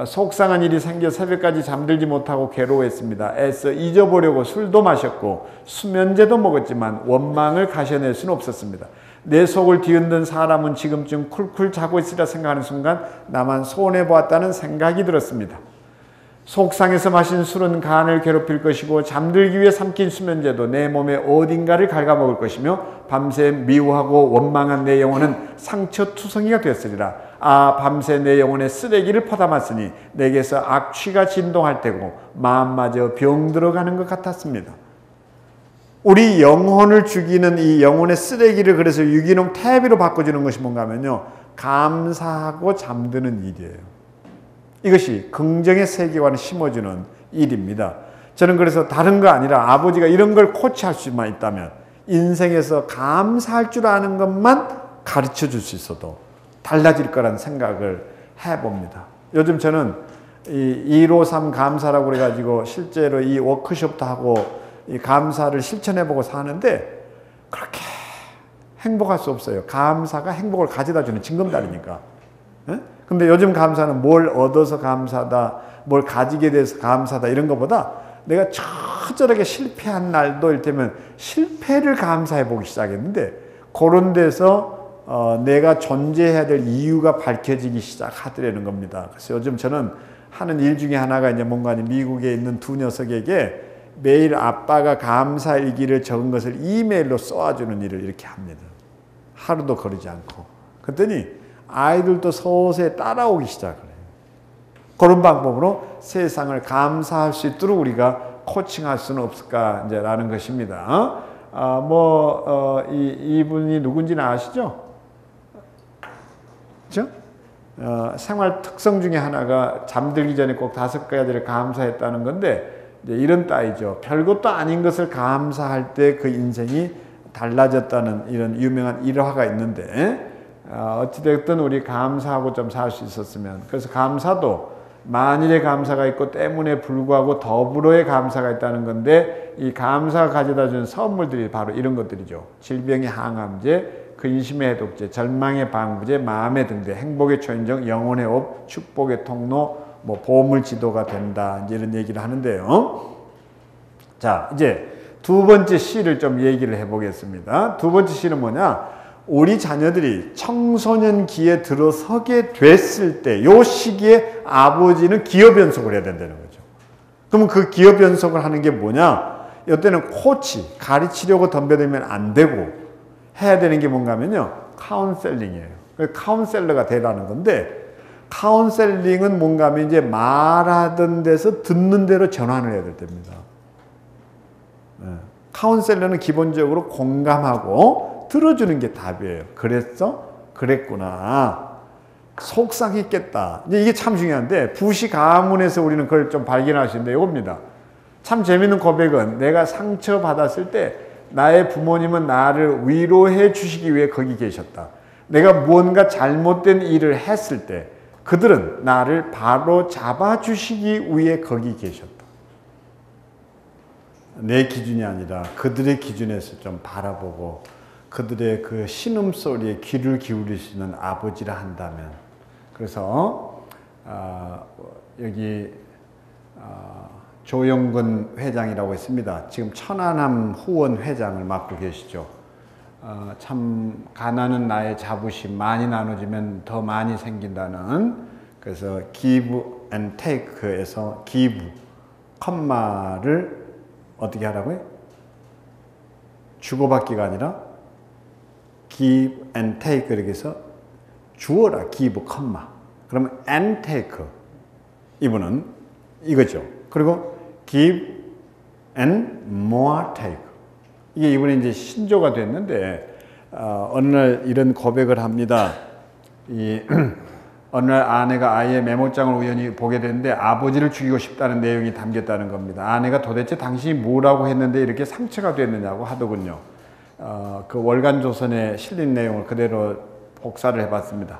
속상한 일이 생겨 새벽까지 잠들지 못하고 괴로워했습니다. 애써 잊어보려고 술도 마셨고 수면제도 먹었지만 원망을 가셔낼 수는 없었습니다. 내 속을 뒤흔든 사람은 지금쯤 쿨쿨 자고 있으리라 생각하는 순간 나만 손해보았다는 생각이 들었습니다. 속상해서 마신 술은 간을 괴롭힐 것이고 잠들기 위해 삼킨 수면제도 내 몸의 어딘가를 갉아먹을 것이며 밤새 미워하고 원망한 내 영혼은 상처투성이가 되었으리라. 아, 밤새 내 영혼에 쓰레기를 퍼담았으니 내게서 악취가 진동할 테고 마음마저 병들어가는 것 같았습니다. 우리 영혼을 죽이는 이 영혼의 쓰레기를 그래서 유기농 퇴비로 바꿔주는 것이 뭔가 하면요, 감사하고 잠드는 일이에요. 이것이 긍정의 세계관을 심어주는 일입니다. 저는 그래서 다른 거 아니라 아버지가 이런 걸 코치할 수만 있다면 인생에서 감사할 줄 아는 것만 가르쳐 줄 수 있어도 달라질 거라는 생각을 해봅니다. 요즘 저는 이 153 감사라고 그래가지고 실제로 이 워크숍도 하고 이 감사를 실천해보고 사는데 그렇게 행복할 수 없어요. 감사가 행복을 가져다 주는 징검다리니까. 근데 요즘 감사는 뭘 얻어서 감사다, 뭘 가지게 돼서 감사다 이런 것보다 내가 처절하게 실패한 날도 이를테면 실패를 감사해 보기 시작했는데 그런 데서 내가 존재해야 될 이유가 밝혀지기 시작하더라는 겁니다. 그래서 요즘 저는 하는 일 중에 하나가 이제 뭔가 미국에 있는 두 녀석에게 매일 아빠가 감사 일기를 적은 것을 이메일로 써와주는 일을 이렇게 합니다. 하루도 거르지 않고. 그랬더니 아이들도 서서히 따라오기 시작을 해요. 그런 방법으로 세상을 감사할 수 있도록 우리가 코칭할 수는 없을까 이제 라는 것입니다. 이분이 누군지는 아시죠? 그렇죠? 생활 특성 중에 하나가 잠들기 전에 꼭 5가지를 감사했다는 건데 이제 이런 따위죠. 별것도 아닌 것을 감사할 때 그 인생이 달라졌다는 이런 유명한 일화가 있는데 어찌됐든 우리 감사하고 좀 살 수 있었으면. 그래서 감사도 만일의 감사가 있고 때문에 불구하고 더불어의 감사가 있다는 건데 이 감사가 가져다 준 선물들이 바로 이런 것들이죠. 질병의 항암제, 근심의 해독제, 절망의 방부제, 마음의 등대, 행복의 초인종, 영혼의 업, 축복의 통로, 뭐 보물 지도가 된다. 이제 이런 얘기를 하는데요. 자, 이제 두 번째 C를 좀 얘기를 해보겠습니다. 두 번째 C는 뭐냐? 우리 자녀들이 청소년기에 들어서게 됐을 때, 요 시기에 아버지는 기업 연속을 해야 된다는 거죠. 그러면 그 기업 연속을 하는 게 뭐냐? 이때는 코치, 가르치려고 덤벼들면 안 되고, 해야 되는 게 뭔가 하면요, 카운셀링이에요. 카운셀러가 되라는 건데, 카운셀링은 뭔가 하면 이제 말하던 데서 듣는 대로 전환을 해야 될 때입니다. 카운셀러는 기본적으로 공감하고, 들어주는 게 답이에요. 그랬어? 그랬구나. 속상했겠다. 이게 참 중요한데 부시 가문에서 우리는 그걸 좀 발견할 수 있는데 이겁니다. 참 재밌는 고백은 내가 상처받았을 때 나의 부모님은 나를 위로해 주시기 위해 거기 계셨다. 내가 무언가 잘못된 일을 했을 때 그들은 나를 바로 잡아주시기 위해 거기 계셨다. 내 기준이 아니라 그들의 기준에서 좀 바라보고 그들의 그 신음소리에 귀를 기울일 수 있는 아버지라 한다면, 그래서 여기 조영근 회장이라고 있습니다. 지금 천안함 후원 회장을 맡고 계시죠. 참 가난은 나의 자부심, 많이 나눠주면 더 많이 생긴다는, 그래서 give and take에서 give, 컴마를 어떻게 하라고요? 주고받기가 아니라 give and take 이렇게 해서 주어라, give, 컴마. 그러면 and take. 이분은 이거죠. 그리고 give and more take. 이게 이분이 이제 신조가 됐는데, 어느 날 이런 고백을 합니다. 어느 날 아내가 아이의 메모장을 우연히 보게 됐는데 아버지를 죽이고 싶다는 내용이 담겼다는 겁니다. 아내가 도대체 당신이 뭐라고 했는데 이렇게 상처가 됐느냐고 하더군요. 그 월간조선에 실린 내용을 그대로 복사를 해봤습니다.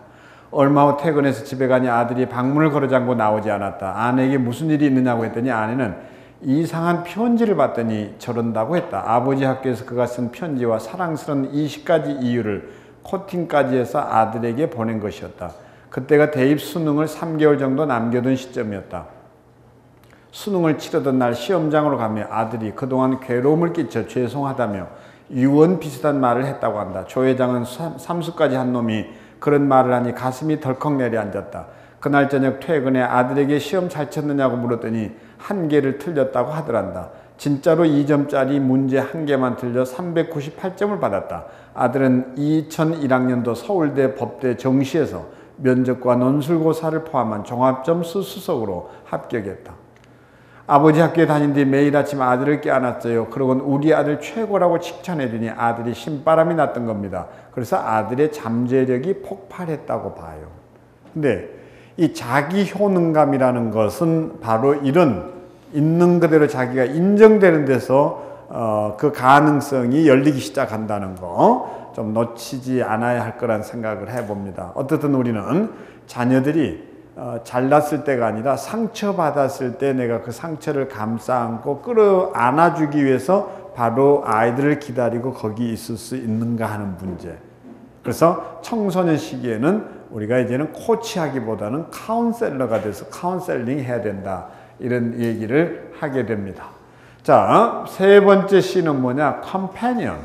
얼마 후 퇴근해서 집에 가니 아들이 방문을 걸어 잠고 나오지 않았다. 아내에게 무슨 일이 있느냐고 했더니 아내는 이상한 편지를 받더니 저런다고 했다. 아버지 학교에서 그가 쓴 편지와 사랑스러운 20가지 이유를 코팅까지 해서 아들에게 보낸 것이었다. 그때가 대입 수능을 3개월 정도 남겨둔 시점이었다. 수능을 치르던 날 시험장으로 가며 아들이 그동안 괴로움을 끼쳐 죄송하다며 유언 비슷한 말을 했다고 한다. 조 회장은 삼수까지 한 놈이 그런 말을 하니 가슴이 덜컥 내려앉았다. 그날 저녁 퇴근에 아들에게 시험 잘 쳤느냐고 물었더니 1개를 틀렸다고 하더란다. 진짜로 2점짜리 문제 1개만 틀려 398점을 받았다. 아들은 2001학년도 서울대 법대 정시에서 면접과 논술고사를 포함한 종합점수 수석으로 합격했다. 아버지 학교에 다닌 뒤 매일 아침 아들을 깨어났어요. 그러곤 우리 아들 최고라고 칭찬해주니 아들이 신바람이 났던 겁니다. 그래서 아들의 잠재력이 폭발했다고 봐요. 근데 이 자기 효능감이라는 것은 바로 이런 있는 그대로 자기가 인정되는 데서 그 가능성이 열리기 시작한다는 거 좀 놓치지 않아야 할 거란 생각을 해봅니다. 어떻든 우리는 자녀들이 잘났을 때가 아니라 상처받았을 때 내가 그 상처를 감싸 안고 끌어안아주기 위해서 바로 아이들을 기다리고 거기 있을 수 있는가 하는 문제. 그래서 청소년 시기에는 우리가 이제는 코치하기보다는 카운셀러가 돼서 카운셀링 해야 된다. 이런 얘기를 하게 됩니다. 자, 세 번째 C는 뭐냐? 컴패니언.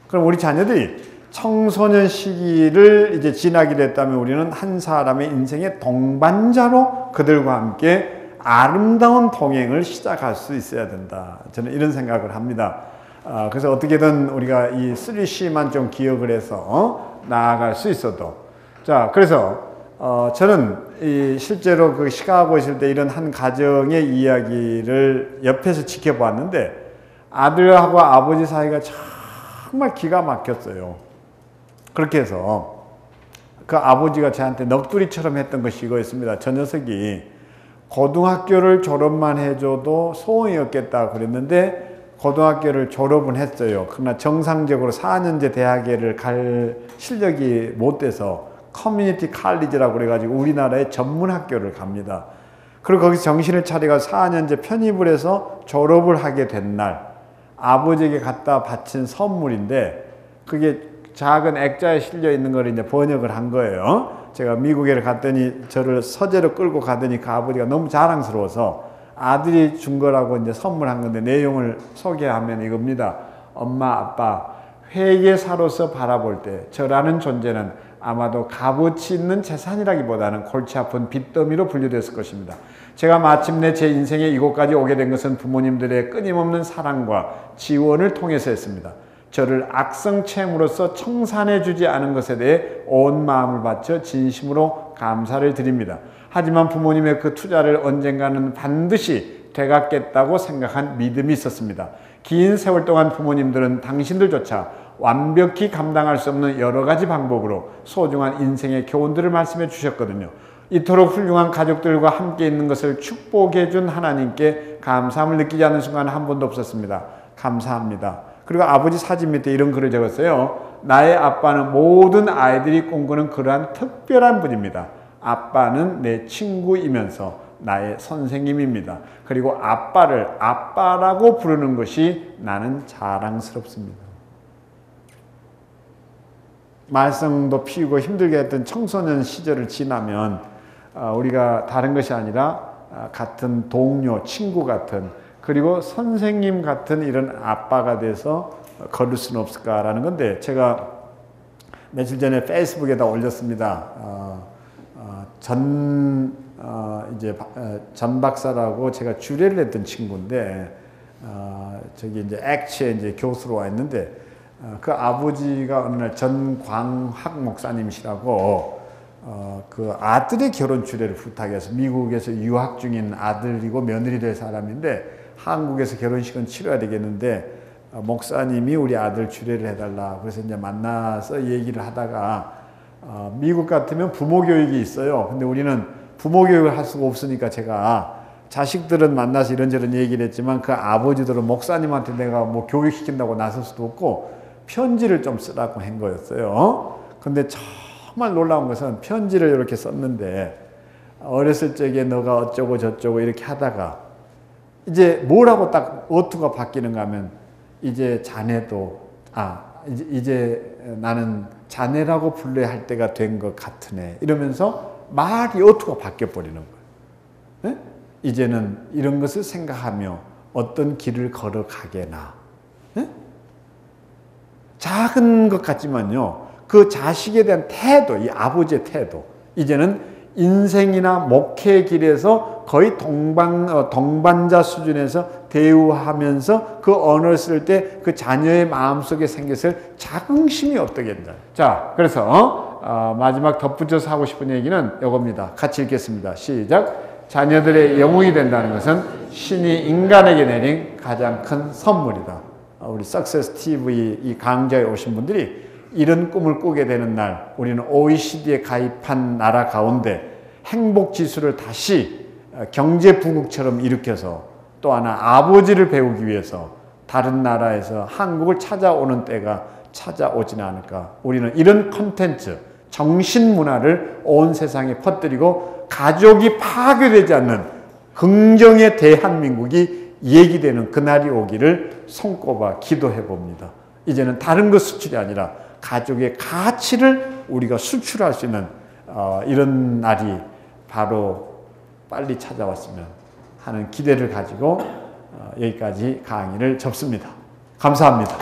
그럼 우리 자녀들이 청소년 시기를 이제 지나게 됐다면 우리는 한 사람의 인생의 동반자로 그들과 함께 아름다운 동행을 시작할 수 있어야 된다. 저는 이런 생각을 합니다. 그래서 어떻게든 우리가 이 3C만 좀 기억을 해서 나아갈 수 있어도. 자, 그래서 저는 실제로 그 시카고에 있을 때 이런 한 가정의 이야기를 옆에서 지켜봤는데 아들하고 아버지 사이가 정말 기가 막혔어요. 그렇게 해서 그 아버지가 저한테 넋두리처럼 했던 것이 이거였습니다. 저 녀석이 고등학교를 졸업만 해줘도 소원이 없겠다 그랬는데 고등학교를 졸업은 했어요. 그러나 정상적으로 4년제 대학에를 갈 실력이 못 돼서 커뮤니티 칼리지라고 그래가지고 우리나라의 전문 학교를 갑니다. 그리고 거기서 정신을 차리고 4년제 편입을 해서 졸업을 하게 된 날 아버지에게 갖다 바친 선물인데 그게 작은 액자에 실려 있는 걸 이제 번역을 한 거예요. 제가 미국에 갔더니 저를 서재로 끌고 가더니 그 아버지가 너무 자랑스러워서 아들이 준 거라고 이제 선물한 건데 내용을 소개하면 이겁니다. 엄마, 아빠, 회계사로서 바라볼 때 저라는 존재는 아마도 값어치 있는 재산이라기보다는 골치 아픈 빚더미로 분류됐을 것입니다. 제가 마침내 제 인생에 이곳까지 오게 된 것은 부모님들의 끊임없는 사랑과 지원을 통해서였습니다. 저를 악성체험으로서 청산해 주지 않은 것에 대해 온 마음을 바쳐 진심으로 감사를 드립니다. 하지만 부모님의 그 투자를 언젠가는 반드시 되갚겠다고 생각한 믿음이 있었습니다. 긴 세월 동안 부모님들은 당신들조차 완벽히 감당할 수 없는 여러 가지 방법으로 소중한 인생의 교훈들을 말씀해 주셨거든요. 이토록 훌륭한 가족들과 함께 있는 것을 축복해 준 하나님께 감사함을 느끼지 않는 순간 한 번도 없었습니다. 감사합니다. 그리고 아버지 사진 밑에 이런 글을 적었어요. 나의 아빠는 모든 아이들이 꿈꾸는 그러한 특별한 분입니다. 아빠는 내 친구이면서 나의 선생님입니다. 그리고 아빠를 아빠라고 부르는 것이 나는 자랑스럽습니다. 말썽도 피우고 힘들게 했던 청소년 시절을 지나면 우리가 다른 것이 아니라 같은 동료, 친구 같은 그리고 선생님 같은 이런 아빠가 돼서 걸을 수는 없을까라는 건데 제가 며칠 전에 페이스북에다 올렸습니다. 전 박사라고 제가 주례를 했던 친구인데 저기 이제 액치에 이제 교수로 와 있는데 그 아버지가 어느 날 전광학 목사님이시라고 그 아들의 결혼 주례를 부탁해서 미국에서 유학 중인 아들이고 며느리 될 사람인데 한국에서 결혼식은 치러야 되겠는데 목사님이 우리 아들 주례를 해달라 그래서 이제 만나서 얘기를 하다가 미국 같으면 부모 교육이 있어요. 근데 우리는 부모 교육을 할 수가 없으니까 제가 자식들은 만나서 이런저런 얘기를 했지만 그 아버지들은 목사님한테 내가 뭐 교육시킨다고 나설 수도 없고 편지를 좀 쓰라고 한 거였어요. 근데 정말 놀라운 것은 편지를 이렇게 썼는데 어렸을 적에 너가 어쩌고 저쩌고 이렇게 하다가 이제 뭐라고 딱 어투가 바뀌는가 하면 이제 자네도 이제 나는 자네라고 불러야 할 때가 된 것 같으네 이러면서 말이 어투가 바뀌어 버리는 거예요. 네? 이제는 이런 것을 생각하며 어떤 길을 걸어가게나 네? 작은 것 같지만요 그 자식에 대한 태도, 이 아버지의 태도 이제는 인생이나 목회의 길에서 거의 동반자 수준에서 대우하면서 그 언어를 쓸 때 그 자녀의 마음속에 생겼을 자긍심이 어떠겠나. 자, 그래서 마지막 덧붙여서 하고 싶은 얘기는 이겁니다. 같이 읽겠습니다. 시작. 자녀들의 영웅이 된다는 것은 신이 인간에게 내린 가장 큰 선물이다. 우리 석세스 TV 이 강좌에 오신 분들이 이런 꿈을 꾸게 되는 날 우리는 OECD에 가입한 나라 가운데 행복 지수를 다시 경제 부국처럼 일으켜서 또 하나 아버지를 배우기 위해서 다른 나라에서 한국을 찾아오는 때가 찾아오지는 않을까. 우리는 이런 콘텐츠 정신 문화를 온 세상에 퍼뜨리고 가족이 파괴되지 않는 긍정의 대한민국이 얘기되는 그날이 오기를 손꼽아 기도해 봅니다. 이제는 다른 것 수출이 아니라 가족의 가치를 우리가 수출할 수 있는 이런 날이 바로 빨리 찾아왔으면 하는 기대를 가지고 여기까지 강의를 접습니다. 감사합니다.